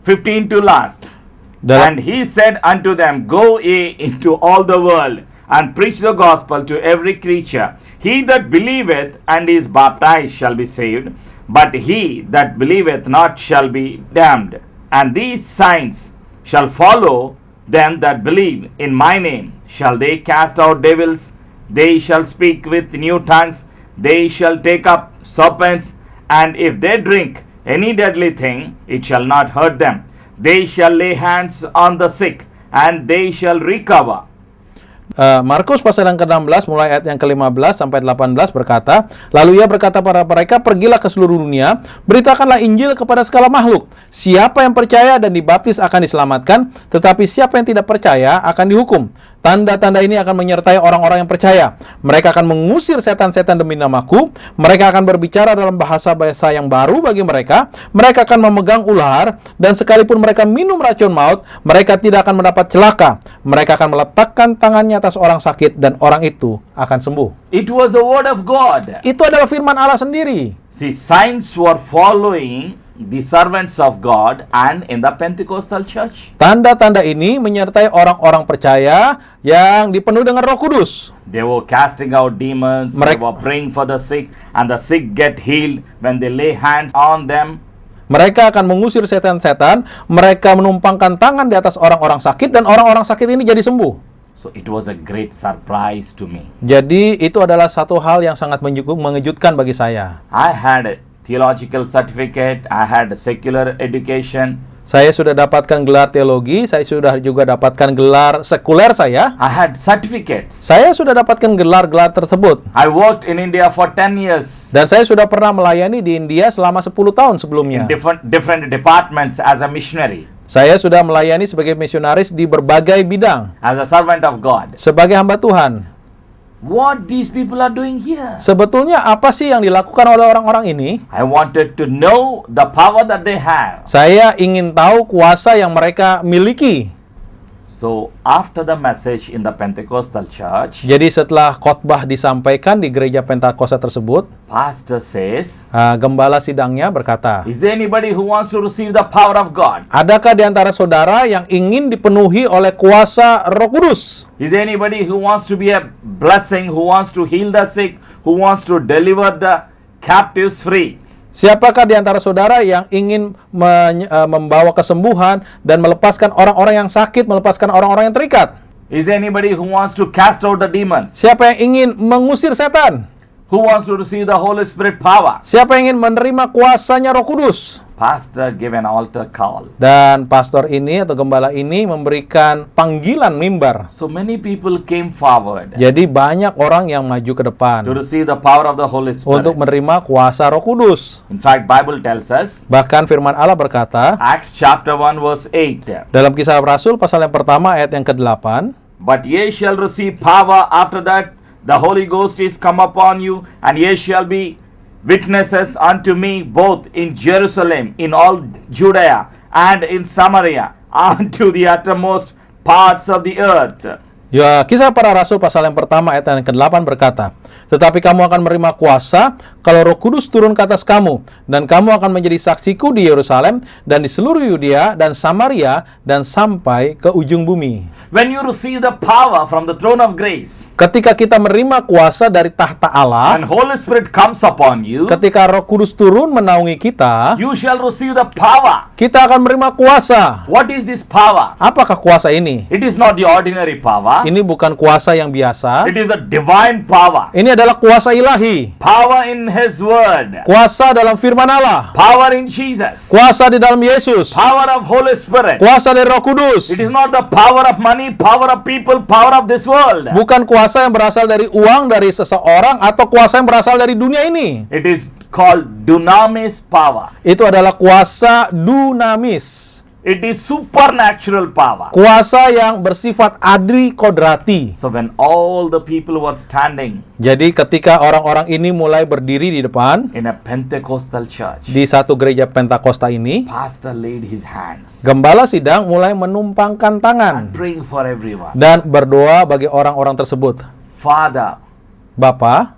15 to last. dalam And he said unto them, Go ye into all the world, and preach the gospel to every creature. He that believeth and is baptized shall be saved, but he that believeth not shall be damned. And these signs shall follow them that believe. In my name shall they cast out devils, they shall speak with new tongues, they shall take up serpents, and if they drink any deadly thing, it shall not hurt them. They shall lay hands on the sick, and they shall recover. Markus pasal yang ke-16 mulai ayat yang ke-15 sampai 18 berkata, lalu ia berkata pada mereka, pergilah ke seluruh dunia, beritakanlah Injil kepada segala makhluk. Siapa yang percaya dan dibaptis akan diselamatkan, tetapi siapa yang tidak percaya akan dihukum. Tanda-tanda ini akan menyertai orang-orang yang percaya. Mereka akan mengusir setan-setan demi namaku. Mereka akan berbicara dalam bahasa-bahasa yang baru bagi mereka. Mereka akan memegang ular, dan sekalipun mereka minum racun maut, mereka tidak akan mendapat celaka. Mereka akan meletakkan tangannya atas orang sakit, dan orang itu akan sembuh. It was the word of God. Itu adalah firman Allah sendiri. See, signs were following the servants of God and in the Pentecostal church. Tanda-tanda ini menyertai orang-orang percaya yang dipenuhi dengan Roh Kudus. They were casting out demons, they Mereka- were praying for the sick, and the sick get healed when they lay hands on them. Mereka akan mengusir setan-setan, mereka menumpangkan tangan di atas orang-orang sakit, dan orang-orang sakit ini jadi sembuh. So it was a great surprise to me. Jadi itu adalah satu hal yang sangat mengejutkan bagi saya. I had a theological certificate, I had a secular education, Saya sudah dapatkan gelar teologi, saya sudah juga dapatkan gelar sekuler saya. I had certificates. Saya sudah dapatkan gelar-gelar tersebut. I worked in India for 10 years Dan saya sudah pernah melayani di India selama 10 tahun in sebelumnya. different departments as a missionary. Saya sudah melayani sebagai misionaris di berbagai bidang. as a servant of God. Sebagai hamba Tuhan. What these people are doing here? Sebetulnya apa sih yang dilakukan oleh orang-orang ini? I wanted to know the power that they have. Saya ingin tahu kuasa yang mereka miliki. So after the message in the Pentecostal church, Jadi setelah khotbah disampaikan di gereja Pentakosta tersebut, pastor says, gembala sidangnya berkata, is there anybody who wants to receive the power of God? adakah di antara saudara yang ingin dipenuhi oleh kuasa Roh Kudus? Is there anybody who wants to be a blessing, who wants to heal the sick, who wants to deliver the captives free? Siapakah di antara saudara yang ingin membawa kesembuhan dan melepaskan orang-orang yang sakit, melepaskan orang-orang yang terikat? Is there anybody who wants to cast out the demons? Siapa yang ingin mengusir setan? Who wants to receive the Holy Spirit power? Siapa yang ingin menerima kuasanya Roh Kudus? Pastor gave an altar call. Dan pastor ini atau gembala ini memberikan panggilan mimbar. So many people came forward Jadi banyak orang yang maju ke depan to receive the power of the Holy Spirit. untuk menerima kuasa Roh Kudus. In fact, Bible tells us, Bahkan firman Allah berkata Acts chapter 1 verse 8, dalam Kisah Rasul pasal yang pertama ayat yang ke-8, but ye shall receive power after that the Holy Ghost is come upon you, and ye shall be witnesses unto me both in Jerusalem, in all Judea, and in Samaria, unto the uttermost parts of the earth. Ya, Kisah Para Rasul pasal yang pertama ayat yang ke-8 berkata, tetapi kamu akan menerima kuasa kalau Roh Kudus turun ke atas kamu, dan kamu akan menjadi saksiku di Yerusalem dan di seluruh Yudea dan Samaria dan sampai ke ujung bumi. When you receive the power from the throne of grace, Ketika kita menerima kuasa dari tahta Allah, and Holy Spirit comes upon you, ketika Roh Kudus turun menaungi kita, you shall receive the power. kita akan menerima kuasa. What is this power? Apakah kuasa ini? It is not the ordinary power. Ini bukan kuasa yang biasa. It is a divine power. Ini adalah kuasa ilahi. Power in His Word. Kuasa dalam firman Allah. Power in Jesus. Kuasa di dalam Yesus. Power of Holy Spirit. Kuasa dari Roh Kudus. It is not the power of money, power of people, power of this world. Bukan kuasa yang berasal dari uang, dari seseorang, atau kuasa yang berasal dari dunia ini. It is called dunamis power. Itu adalah kuasa dunamis. It is supernatural power. Kuasa yang bersifat adri kodrati. So when all the people were standing Jadi ketika orang-orang ini mulai berdiri di depan, in a Pentecostal church, di satu gereja Pentakosta ini, pastor laid his hands gembala sidang mulai menumpangkan tangan and praying for everyone. dan berdoa bagi orang-orang tersebut. Father, Bapa,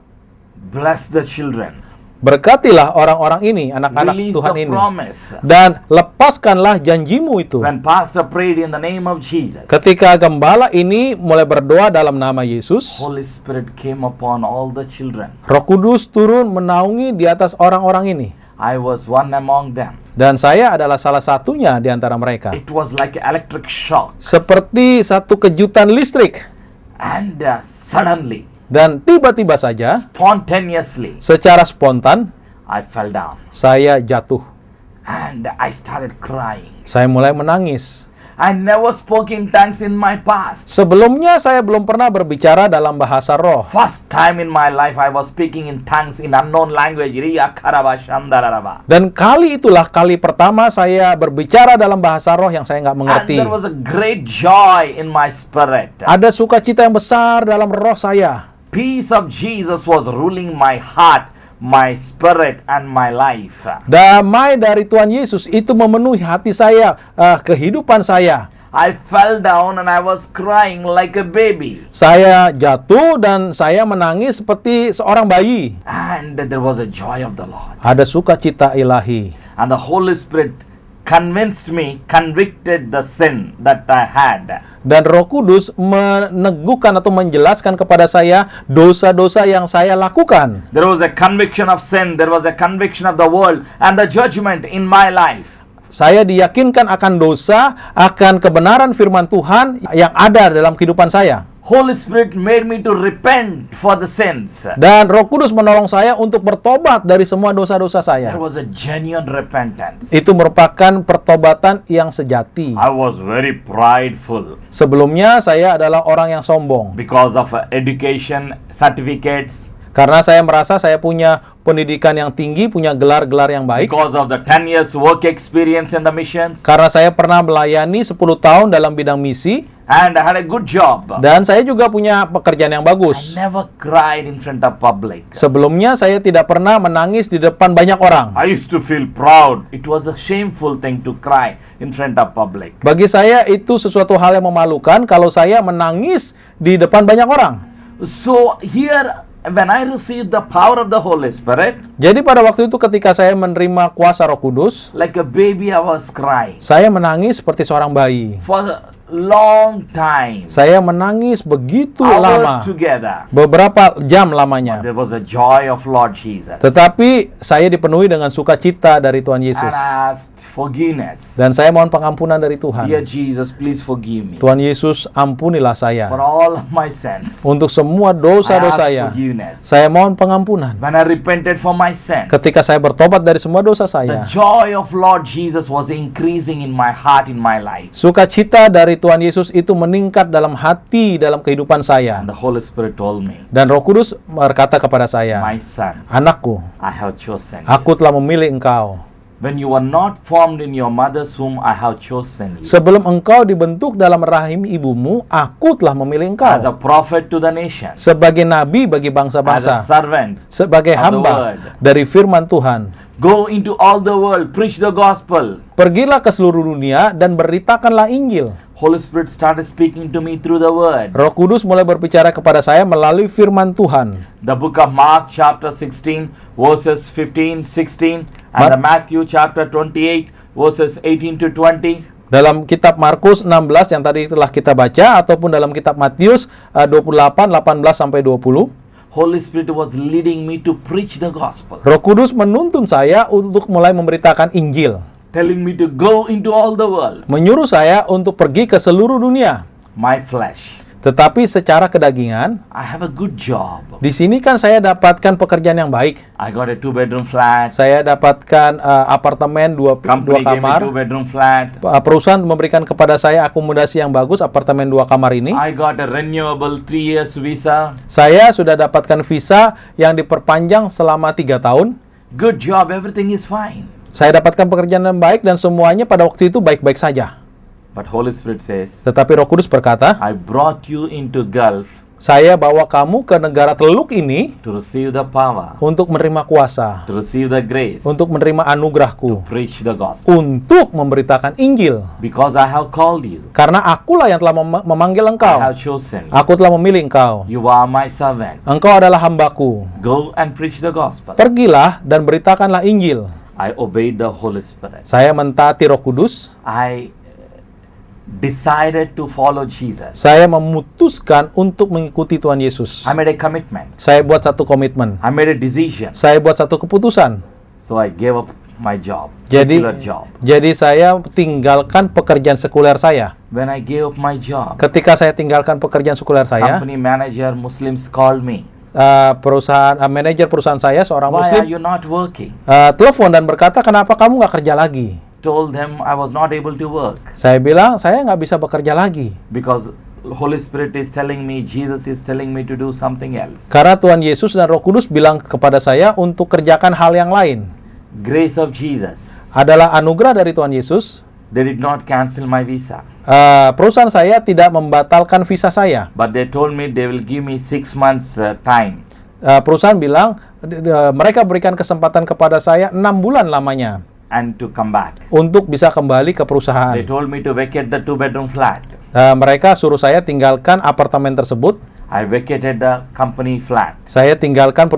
bless the children. berkatilah orang-orang ini, anak-anak Release Tuhan the ini, promise. dan lepaskanlah janjimu itu. When pastor prayed in the name of Jesus, Ketika gembala ini mulai berdoa dalam nama Yesus, Holy Spirit came upon all the children. Roh Kudus turun menaungi di atas orang-orang ini. I was one among them. Dan saya adalah salah satunya di antara mereka. It was like electric shock. Seperti satu kejutan listrik. And suddenly, Dan tiba-tiba saja, spontaneously, secara spontan, I fell down. saya jatuh. And I started crying. Saya mulai menangis. I never spoke in tongues in my past. Sebelumnya saya belum pernah berbicara dalam bahasa roh. First time in my life I was speaking in tongues in unknown language. Dan kali itulah kali pertama saya berbicara dalam bahasa roh yang saya nggak And mengerti. there was a great joy in my spirit. Ada sukacita yang besar dalam roh saya. Peace of Jesus was ruling my heart, my spirit, and my life. Damai dari Tuhan Yesus itu memenuhi hati saya, kehidupan saya. I fell down and I was crying like a baby. Saya jatuh dan saya menangis seperti seorang bayi. And there was a joy of the Lord. Ada sukacita ilahi. And the Holy Spirit convicted the sin that I had. Dan Roh Kudus meneguhkan atau menjelaskan kepada saya dosa-dosa yang saya lakukan. There was a conviction of sin, there was a conviction of the world and the judgment in my life. Saya diyakinkan akan dosa, akan kebenaran firman Tuhan yang ada dalam kehidupan saya. Holy Spirit made me to repent for the sins. Dan Roh Kudus menolong saya untuk bertobat dari semua dosa-dosa saya. There was a genuine repentance. Itu merupakan pertobatan yang sejati. I was very prideful Sebelumnya saya adalah orang yang sombong. because of education, certificates, Karena saya merasa saya punya pendidikan yang tinggi, punya gelar-gelar yang baik. Because of the 10 years work experience in the missions. Karena saya pernah melayani 10 tahun dalam bidang misi. And I had a good job. Dan saya juga punya pekerjaan yang I bagus. never cried in front of public. Sebelumnya saya tidak pernah menangis di depan banyak orang. I used to feel proud. It was a shameful thing to cry in front of public. Bagi saya itu sesuatu hal yang memalukan kalau saya menangis di depan banyak orang. So here, when I received the power of the Holy Spirit, Jadi pada waktu itu ketika saya menerima kuasa Roh Kudus, like a baby I was crying saya menangis seperti seorang bayi. for a long time, Saya menangis begitu lama, hours together. beberapa jam lamanya. There was a joy of Lord Jesus. Tetapi saya dipenuhi dengan sukacita dari Tuhan And Yesus. I asked forgiveness. Dan saya mohon pengampunan dari Tuhan. Dear Jesus, please forgive me Tuhan Yesus, ampunilah for saya all of my sins. untuk semua I dosa-dosa ask saya. forgiveness. Saya mohon pengampunan. When I repented for my sins, Ketika saya bertobat dari semua dosa the saya, joy of Lord Jesus was increasing in my heart, in my life. sukacita dari Tuhan Yesus itu meningkat dalam hati, dalam kehidupan saya. And the Holy Spirit told me, Dan Roh Kudus berkata kepada saya, my son, "Anakku, I have chosen you. aku telah memilih engkau. When you were not formed in your mother's womb, I have chosen you. Sebelum engkau dibentuk dalam rahim ibumu, aku telah memilih As a engkau. prophet to the nations, Sebagai nabi bagi as a bangsa-bangsa, servant, sebagai of the hamba word. dari firman Tuhan. go into all the world, preach the gospel." Pergilah ke seluruh dunia dan beritakanlah Injil. Holy Spirit started speaking to me through the word. Roh Kudus mulai berbicara kepada saya melalui firman Tuhan. The book of Mark chapter 16 verses 15, 16 and the Matthew chapter 28 verses 18 to 20. Dalam kitab Markus 16 yang tadi telah kita baca, ataupun dalam kitab Matius 28, 18 sampai 20. Holy Spirit was leading me to preach the gospel, Roh Kudus menuntun saya untuk mulai memberitakan Injil. telling me to go into all the world. Menyuruh saya untuk pergi ke seluruh dunia. My flesh, Tetapi secara kedagingan, I have a good job. di sini kan saya dapatkan pekerjaan yang baik. I got a 2-bedroom flat. Saya dapatkan apartemen dua Company gave me kamar. 2-bedroom flat. Perusahaan memberikan kepada saya akomodasi yang bagus, apartemen 2 kamar ini. I got a renewable 3 years visa. Saya sudah dapatkan visa yang diperpanjang selama 3 tahun. Good job, everything is fine. Saya dapatkan pekerjaan yang baik dan semuanya pada waktu itu baik-baik saja. But Holy Spirit says, Tetapi Roh Kudus berkata, I brought you into Gulf saya bawa kamu ke negara Teluk ini to receive the power, untuk menerima kuasa, to receive the grace, untuk menerima anugerahku, preach the gospel. untuk memberitakan Injil. Because I have called you, Karena akulah yang telah memanggil I engkau. have chosen you. Aku telah memilih engkau. You are my servant. Engkau adalah hambaku. Go and preach the gospel. Pergilah dan beritakanlah Injil. I obeyed the Holy Spirit. Saya mentaati Roh Kudus. I decided to follow Jesus. Saya memutuskan untuk mengikuti Tuhan Yesus. I made a commitment. Saya buat satu komitmen. I made a decision. Saya buat satu keputusan. So I gave up my job, Jadi, secular job. saya tinggalkan pekerjaan sekuler saya. When I gave up my job, Ketika saya tinggalkan pekerjaan sekuler saya, company manager Muslims called me. Manajer perusahaan saya seorang Why are Muslim you not working? telepon dan berkata, kenapa kamu nggak kerja lagi? Told them I was not able to work Saya bilang, saya nggak bisa bekerja lagi. because Holy Spirit is telling me, Jesus is telling me to do something else. Karena Tuhan Yesus dan Roh Kudus bilang kepada saya untuk kerjakan hal yang lain. Grace of Jesus. Adalah anugerah dari Tuhan Yesus. They did not cancel my visa, Perusahaan saya tidak membatalkan visa saya. but they told me they will give me 6 months time. Perusahaan bilang mereka berikan kesempatan kepada saya 6 bulan lamanya And to come back. untuk bisa kembali ke perusahaan. They told me to vacate the 2-bedroom flat. Mereka suruh saya tinggalkan apartemen tersebut. I vacated the company flat. Saya tinggalkan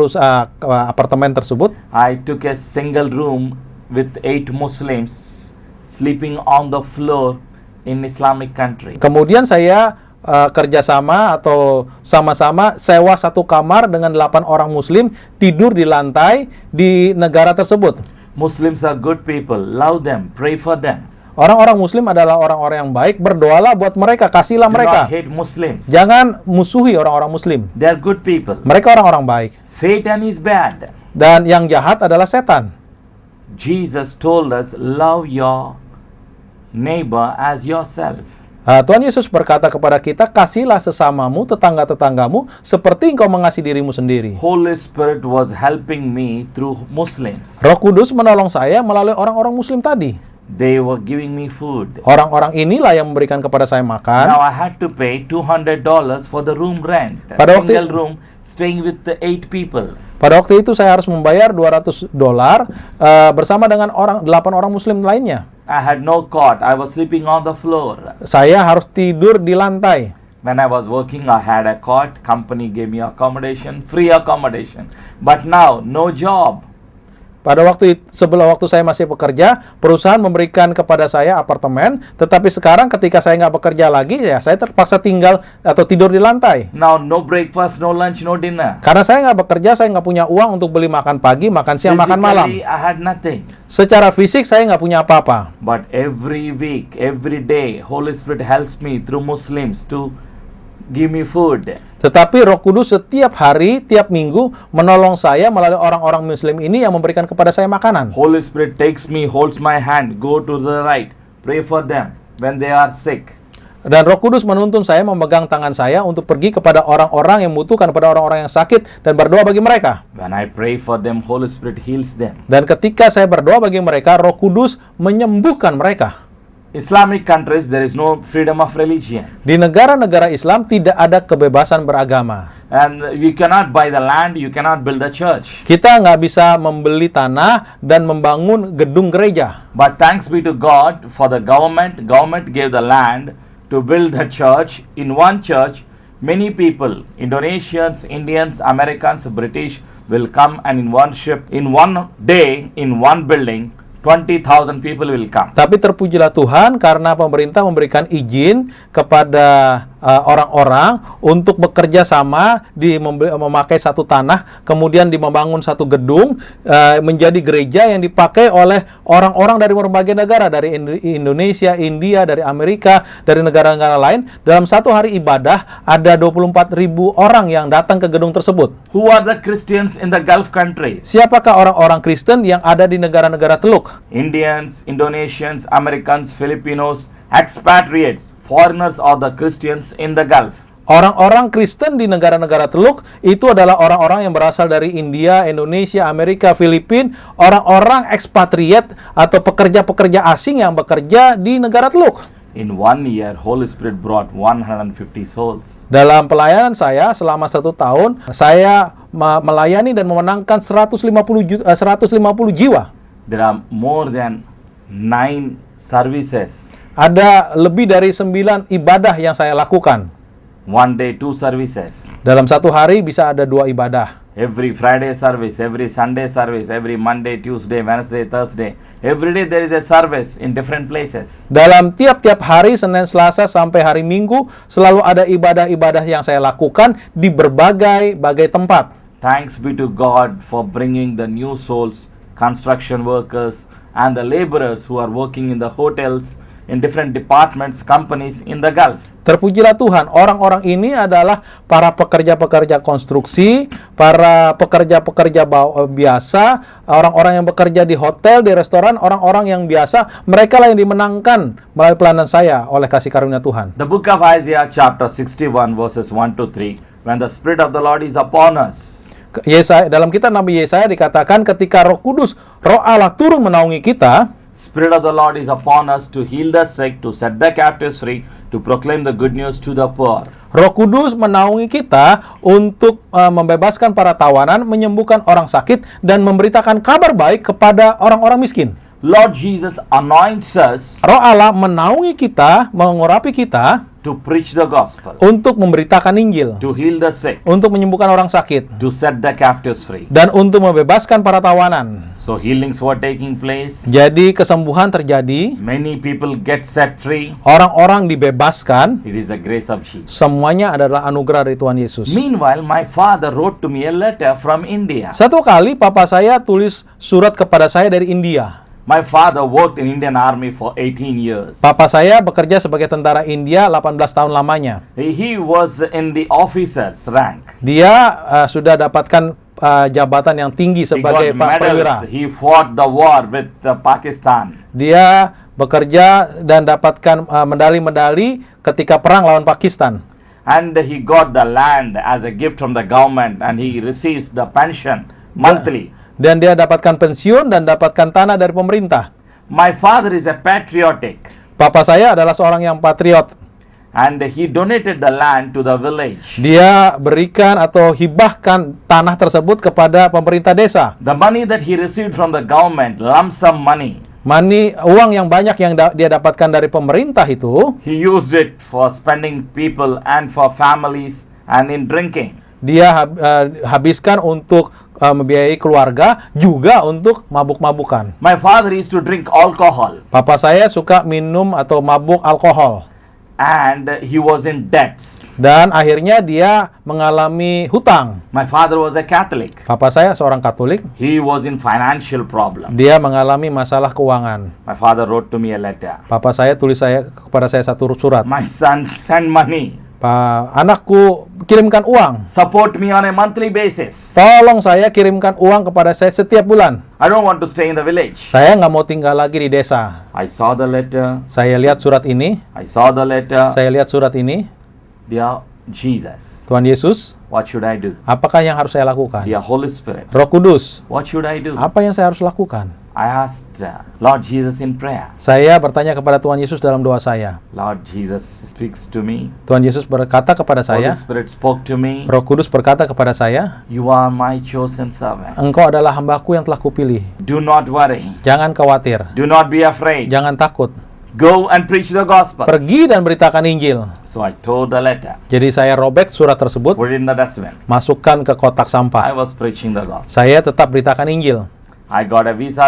apartemen tersebut. I took a single room with 8 Muslims sleeping on the floor in Islamic country. Kemudian saya kerjasama atau sama-sama sewa satu kamar dengan 8 orang Muslim tidur di lantai di negara tersebut. Muslims are good people. Love them. Pray for them. Orang-orang Muslim adalah orang-orang yang baik. Berdoalah buat mereka, kasihlah Do mereka. not hate Muslims. Jangan musuhi orang-orang Muslim. They are good people. Mereka orang-orang baik. Satan is bad. Dan yang jahat adalah setan. Jesus told us, love your neighbor as yourself. Tuhan Yesus berkata kepada kita, kasihilah sesamamu, tetangga-tetanggamu, seperti engkau mengasihi dirimu sendiri. Holy Spirit was helping me through Muslims. Roh Kudus menolong saya melalui orang-orang Muslim tadi. They were giving me food. Orang-orang inilah yang memberikan kepada saya makan. Now I had to pay $200 for the room rent. A Pada waktu- single room, staying with the 8 people. Pada waktu itu saya harus membayar $200 bersama dengan 8 orang Muslim lainnya. I had no cot. I was sleeping on the floor. Saya harus tidur di lantai. When I was working, I had a cot. Company gave me accommodation, free accommodation. But now, no job. Pada sebelum waktu saya masih bekerja, perusahaan memberikan kepada saya apartemen, tetapi sekarang ketika saya nggak bekerja lagi, ya saya terpaksa tinggal atau tidur di lantai. Now, no breakfast, no lunch, no dinner. Karena saya nggak bekerja, saya nggak punya uang untuk beli makan pagi, makan siang, makan malam. Physically, I had nothing. Secara fisik saya nggak punya apa-apa. But every week, every day, Holy Spirit helps me through Muslims to give me food. Tetapi Roh Kudus setiap hari, tiap minggu menolong saya melalui orang-orang Muslim ini yang memberikan kepada saya makanan. Holy Spirit takes me, holds my hand, go to the right, pray for them when they are sick. Dan Roh Kudus menuntun saya memegang tangan saya untuk pergi kepada orang-orang yang membutuhkan, kepada orang-orang yang sakit, dan berdoa bagi mereka. When I pray for them, Holy Spirit heals them. Dan ketika saya berdoa bagi mereka, Roh Kudus menyembuhkan mereka. Islamic countries, there is no freedom of religion. Di negara-negara Islam tidak ada kebebasan beragama. And you cannot buy the land, you cannot build a church. Kita nggak bisa membeli tanah dan membangun gedung gereja. But thanks be to God for the government. Government gave the land to build the church. In one church, many people, Indonesians, Indians, Americans, British, will come and in one ship, in one day, in one building, 20,000 people will come. Tapi terpujilah Tuhan karena pemerintah memberikan izin kepada orang-orang untuk bekerja sama memakai satu tanah, kemudian membangun satu gedung menjadi gereja yang dipakai oleh orang-orang dari berbagai negara, dari Indonesia, India, dari Amerika, dari negara-negara lain. Dalam satu hari ibadah ada 24.000 orang yang datang ke gedung tersebut. Who are the Christians in the Gulf countries? Siapakah orang-orang Kristen yang ada di negara-negara Teluk? Indians, Indonesians, Americans, Filipinos, expatriates, foreigners are the Christians in the Gulf. Orang-orang Kristen di negara-negara Teluk itu adalah orang-orang yang berasal dari India, Indonesia, Amerika, Filipina, orang-orang ekspatriat atau pekerja-pekerja asing yang bekerja di negara Teluk. In 1 year, Holy Spirit brought 150 souls. Dalam pelayanan saya selama 1 tahun, saya melayani dan memenangkan 150 jiwa. There are more than 9 services. Ada lebih dari 9 ibadah yang saya lakukan. One day, 2 services. Dalam satu hari bisa ada 2 ibadah. Every Friday service, every Sunday service, every Monday, Tuesday, Wednesday, Thursday. Every day there is a service in different places. Dalam tiap-tiap hari, Senin, Selasa, sampai hari Minggu, selalu ada ibadah-ibadah yang saya lakukan di berbagai tempat. Thanks be to God for bringing the new souls, construction workers, and the laborers who are working in the hotels, in different departments, companies in the Gulf. Terpujilah Tuhan, orang-orang ini adalah para pekerja-pekerja konstruksi, para pekerja-pekerja biasa, orang-orang yang bekerja di hotel, di restoran, orang-orang yang biasa, mereka lah yang dimenangkan melalui pelayanan saya oleh kasih karunia Tuhan. The book of Isaiah chapter 61 verses 1 to 3, when the Spirit of the Lord is upon us. Dalam kitab Nabi Yesaya dikatakan ketika Roh Kudus, Roh Allah turun menaungi kita, Spirit of the Lord is upon us to heal the sick, to set the captives free, to proclaim the good news to the poor. Roh Kudus menaungi kita untuk membebaskan para tawanan, menyembuhkan orang sakit, dan memberitakan kabar baik kepada orang-orang miskin. Lord Jesus anoints us Roh Allah menaungi kita, mengurapi kita to preach the gospel, untuk memberitakan Injil, to heal the sick, untuk menyembuhkan orang sakit, to set the captives free. dan untuk membebaskan para tawanan. So healings were taking place. Jadi kesembuhan terjadi, Many people get set free. orang-orang dibebaskan, It is the grace of Jesus. semuanya adalah anugerah dari Tuhan Yesus. Meanwhile, my father wrote to me a letter from India. Satu kali papa saya tulis surat kepada saya dari India. My father worked in Indian Army for 18 years. Papa saya bekerja sebagai tentara India 18 tahun lamanya. He was in the officer's rank. Dia sudah dapatkan jabatan yang tinggi He got sebagai perwira. medals. He fought the war with Pakistan. Dia bekerja dan dapatkan medali-medali ketika perang lawan Pakistan. And he got the land as a gift from the government, and he receives the pension monthly. Dan dia dapatkan pensiun dan dapatkan tanah dari pemerintah. My father is a patriotic, Papa saya adalah seorang yang patriot. and he donated the land to the village. Dia berikan atau hibahkan tanah tersebut kepada pemerintah desa. The money that he received from the government, lump sum money, Uang yang banyak yang dia dapatkan dari pemerintah itu, he used it for spending people and for families and in drinking. dia habiskan untuk membiayai keluarga, juga untuk mabuk-mabukan. My father used to drink alcohol, Papa saya suka minum atau mabuk alkohol. and he was in debts. Dan akhirnya dia mengalami hutang. My father was a Catholic. Papa saya seorang Katolik, He was in financial problem. dia mengalami masalah keuangan. My father wrote to me a letter. Papa saya tulis kepada saya satu surat. My son, send money. Anakku, kirimkan uang. Support me on a monthly basis. Tolong saya kirimkan uang kepada saya setiap bulan. I don't want to stay in the village. Saya nggak mau tinggal lagi di desa. I saw the letter. Saya lihat surat ini. I saw the letter. Saya lihat surat ini. Dear Jesus, Tuhan Yesus, what should I do? apakah yang harus saya lakukan? Dear Holy Spirit, Roh Kudus, what should I do? apa yang saya harus lakukan? I asked Lord Jesus in prayer. Saya bertanya kepada Tuhan Yesus dalam doa saya. Lord Jesus speaks to me. Tuhan Yesus berkata kepada Holy saya, Spirit spoke to me. Roh Kudus berkata kepada saya, You are my chosen servant. Engkau adalah hambaku yang telah kupilih. Do not worry. Jangan khawatir, Do not be afraid. jangan takut. Go and preach the gospel. Pergi dan beritakan Injil. So I tore the letter, Jadi saya robek surat tersebut, put it in the dustbin. masukkan ke kotak I sampah. was preaching the gospel. Saya tetap beritakan Injil. I got a visa.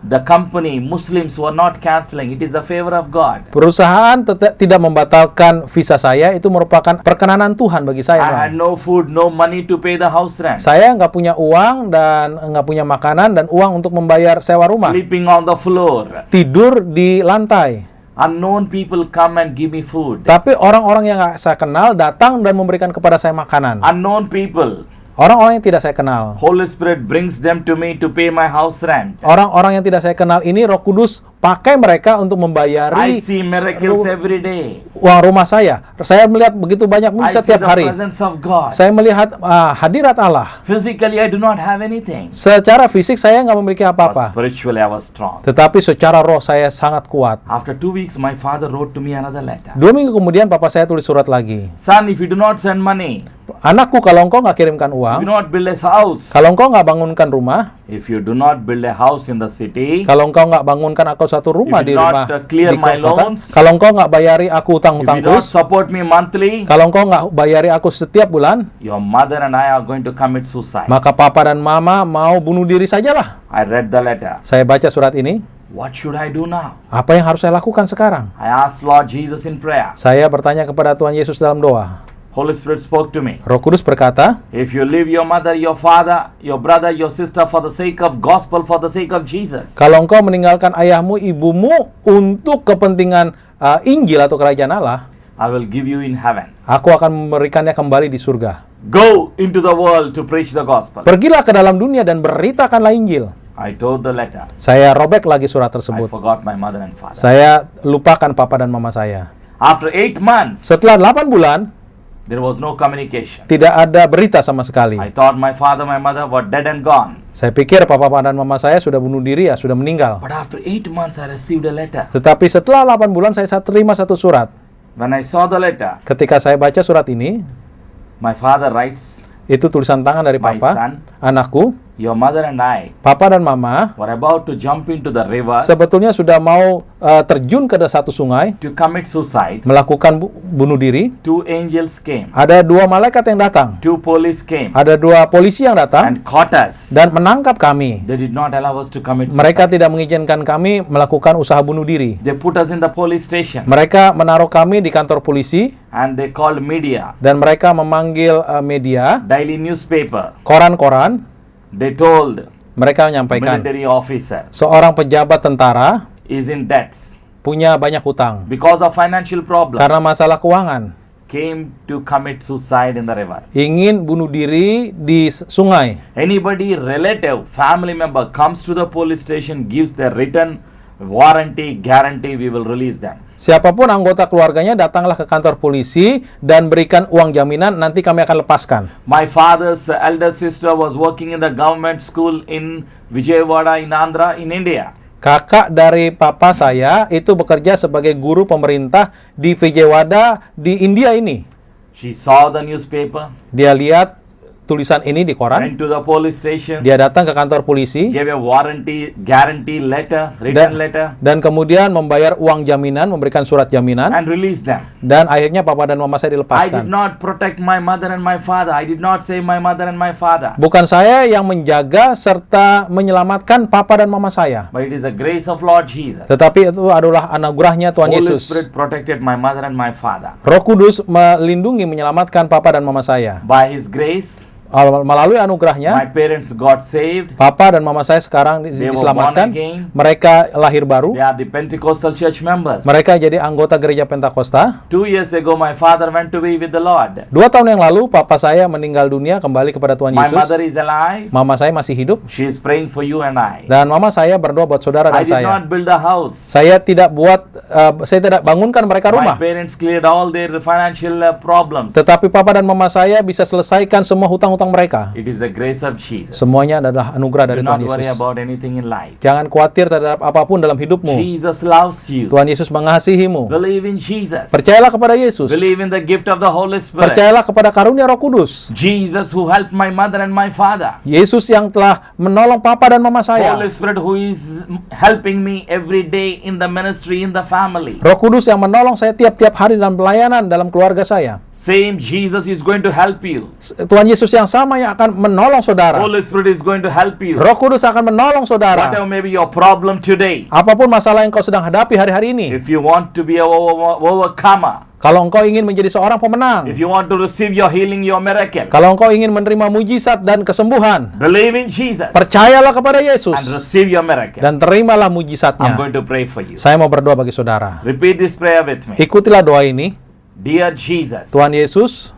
The company, Muslims were not canceling. It is a favor of God. Perusahaan tidak membatalkan visa saya, itu merupakan perkenanan Tuhan bagi I saya. had no food, no money to pay the house rent. Saya nggak punya uang dan nggak punya makanan dan uang untuk membayar sewa rumah. Sleeping on the floor. Tidur di lantai. Unknown people come and give me food. Tapi orang-orang yang nggak saya kenal datang dan memberikan kepada saya makanan. Unknown people. Orang-orang yang tidak saya kenal. Holy Spirit brings them to me to pay my house rent. Orang-orang yang tidak saya kenal ini Roh Kudus pakai mereka untuk membayari I see miracles every day. uang rumah saya. Saya melihat begitu banyak I see setiap the hari. presence of God. Saya melihat hadirat Allah. Physically, I do not have anything. Secara fisik saya nggak memiliki But apa-apa. spiritually, I was strong. Tetapi secara roh saya sangat kuat. After 2 weeks, my father wrote to me another letter. 2 minggu kemudian papa saya tulis surat lagi. Son, if you do not send money, Anakku, kalau engkau nggak kirimkan if you uang, do not build a house, kalau engkau nggak bangunkan rumah, if you do not build a house in the city, kalau engkau nggak bangunkan aku satu rumah If di you not, rumah clear di my kota, loans, kalau engkau nggak bayari aku if you utang-utangku, don't support me monthly, kalau engkau nggak bayari aku setiap bulan, your mother and I are going to commit suicide. maka papa dan mama mau bunuh diri sajalah. I read the letter. Saya baca surat ini. What should I do now? Apa yang harus saya lakukan sekarang? I asked Lord Jesus in prayer. Saya bertanya kepada Tuhan Yesus dalam doa. Holy Spirit spoke to me. Roh Kudus berkata, If you leave your mother, your father, your brother, your sister for the sake of gospel, for the sake of Jesus, kalau engkau meninggalkan ayahmu, ibumu untuk kepentingan Injil atau kerajaan Allah, I will give you in heaven. aku akan memberikannya kembali di surga. Go into the world to preach the gospel. Pergilah ke dalam dunia dan beritakanlah Injil. I told the letter. Saya robek lagi surat I tersebut. forgot my mother and father. Saya lupakan papa dan mama saya. After 8 months, Setelah 8 bulan, there was no communication. tidak ada berita sama sekali. I thought my father, my mother were dead and gone. Saya pikir papa dan mama saya sudah bunuh diri, sudah meninggal. But after 8 months, I received a letter. Tetapi setelah 8 bulan saya terima satu surat. When I saw the letter, Ketika saya baca surat ini, my father writes, itu tulisan tangan dari My papa, son, anakku, your mother and I papa dan mama were about to jump into the river sebetulnya sudah mau terjun ke satu sungai, to commit suicide. melakukan bunuh diri. 2 angels came. Ada 2 malaikat yang datang, 2 police came ada 2 polisi yang datang and caught us. dan menangkap kami. They did not allow us to commit Mereka suicide. tidak mengizinkan kami melakukan usaha bunuh diri. They put us in the police station Mereka menaruh kami di kantor polisi and they called media, dan mereka memanggil media, daily newspaper. koran-koran. They told Mereka menyampaikan military officer seorang pejabat tentara is in debts punya banyak hutang because of financial problem, karena masalah keuangan. came to commit suicide in the river. Ingin bunuh diri di sungai. Anybody, relative, family member comes to the police station, gives their written warranty, guarantee, we will release them. Siapapun anggota keluarganya datanglah ke kantor polisi dan berikan uang jaminan, nanti kami akan lepaskan. My father's elder sister was working in the government school in Vijayawada in Andhra in India. Kakak dari papa saya itu bekerja sebagai guru pemerintah di Vijayawada di India ini. She saw the newspaper, Dia lihat tulisan ini di koran. went to the police station, Dia datang ke kantor polisi gave a warranty, guarantee letter, written letter, dan kemudian membayar uang jaminan, memberikan surat jaminan, and released them. dan akhirnya papa dan mama saya I did dilepaskan. not protect my mother and my father. I did not save my mother and my father. Bukan saya yang menjaga serta menyelamatkan papa dan mama saya, But it is the grace of Lord Jesus. tetapi itu adalah anugerahnya Tuhan Holy Yesus. Spirit protected my mother and my father. Roh Kudus melindungi, menyelamatkan papa dan mama saya. By His grace, Melalui my anugerahnya, parents got saved. papa dan mama saya sekarang They were diselamatkan. born again. Mereka lahir baru. They are the Pentecostal church members. Mereka jadi anggota gereja Pentakosta. 2 years ago, my father went to be with the Lord. 2 tahun yang lalu, papa saya meninggal dunia, kembali kepada Tuhan My mother Yesus. is alive. Mama saya masih hidup. She is praying for you and I. Dan mama saya berdoa buat saudara I dan did saya. not build a house. Saya tidak bangunkan mereka My rumah. parents cleared all their financial problems. Tetapi papa dan mama saya bisa selesaikan semua hutang-hutang mereka. It is the grace of Jesus. Semuanya adalah anugerah Do dari not Tuhan worry Yesus. about anything in life. Jangan khawatir terhadap apapun dalam hidupmu. Jesus loves you. Tuhan Yesus mengasihimu. Believe in Jesus. Percayalah kepada Yesus. Believe in the gift of the Holy Spirit. Percayalah kepada karunia Roh Kudus. Jesus who helped my mother and my father. Yesus yang telah menolong papa dan mama saya. Holy Spirit who is helping me every day in the ministry, in the family. Roh Kudus yang menolong saya tiap-tiap hari dalam pelayanan dalam keluarga saya. Same Jesus is going to help you. Tuhan Yesus yang sama yang akan menolong saudara. Holy Spirit is going to help you. Roh Kudus akan menolong saudara. Whatever may be your problem today, Apapun masalah yang kau sedang hadapi hari-hari ini. if you want to be a overcomer, Kalau engkau ingin menjadi seorang pemenang. if you want to receive your healing, your miracle, Kalau engkau ingin menerima mujizat dan kesembuhan. believe in Jesus Percayalah kepada and Yesus. receive your miracle. Dan terimalah I'm mujizatnya. going to pray for you. Saya mau berdoa bagi saudara. Repeat this prayer with me. Ikutilah doa ini. Dear Jesus, Tuhan Yesus,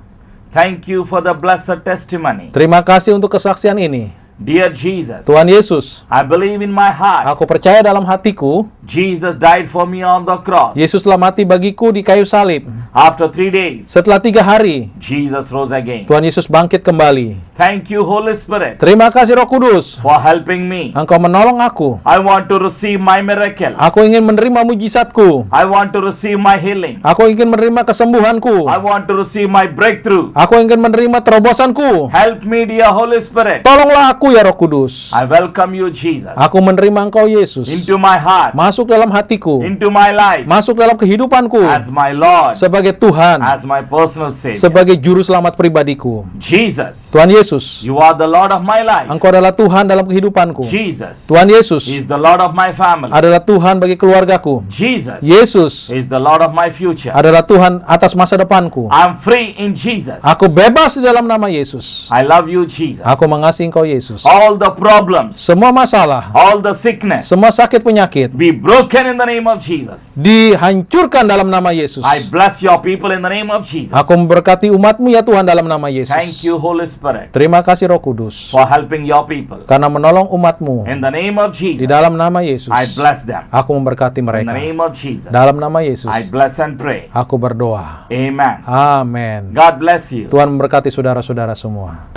thank you for the blessed testimony. terima kasih untuk kesaksian ini. Dear Jesus, Tuhan Yesus, I believe in my heart aku percaya dalam hatiku, Jesus died for me on the cross. Yesus telah mati bagiku di kayu salib. After 3 days, Setelah 3 hari, Jesus rose again. Tuhan Yesus bangkit kembali. Thank you, Holy Spirit, Terima kasih Roh Kudus, for helping me. Engkau menolong aku. I want to receive my miracle. Aku ingin menerima mujizatku. I want to receive my healing. Aku ingin menerima kesembuhanku. I want to receive my breakthrough. Aku ingin menerima terobosanku. Help me, dear Holy Spirit. Tolonglah aku ya Roh Kudus. I welcome you, Jesus, Aku menerima Engkau Yesus. into my heart, Masuk dalam hatiku. into my life, Masuk dalam kehidupanku. as my Lord, Sebagai Tuhan. as my personal Savior. Sebagai juru selamat pribadiku. Jesus, Tuhan Yesus, you are the Lord of my life. Engkau adalah Tuhan dalam kehidupanku. Jesus Tuhan Yesus is the Lord of my family. adalah Tuhan bagi keluargaku. Jesus Yesus is the Lord of my future. adalah Tuhan atas masa depanku. I'm free in Jesus. Aku bebas di dalam nama Yesus. I love you, Jesus. Aku mengasihi Engkau Yesus. All the problems, Semua masalah, all the sickness, semua sakit penyakit be broken in the name of Jesus. dihancurkan dalam nama Yesus. I bless your people in the name of Jesus. Aku memberkati umatmu ya Tuhan dalam nama Yesus. Thank you, Holy Spirit, Terima kasih Roh Kudus for helping your people. karena menolong umatmu In the name of di Jesus, dalam nama Yesus. I bless them. Aku memberkati In the mereka name of Jesus, dalam nama Yesus. I bless and pray. Aku berdoa. Amen. Amin. God bless you. Tuhan memberkati saudara-saudara semua.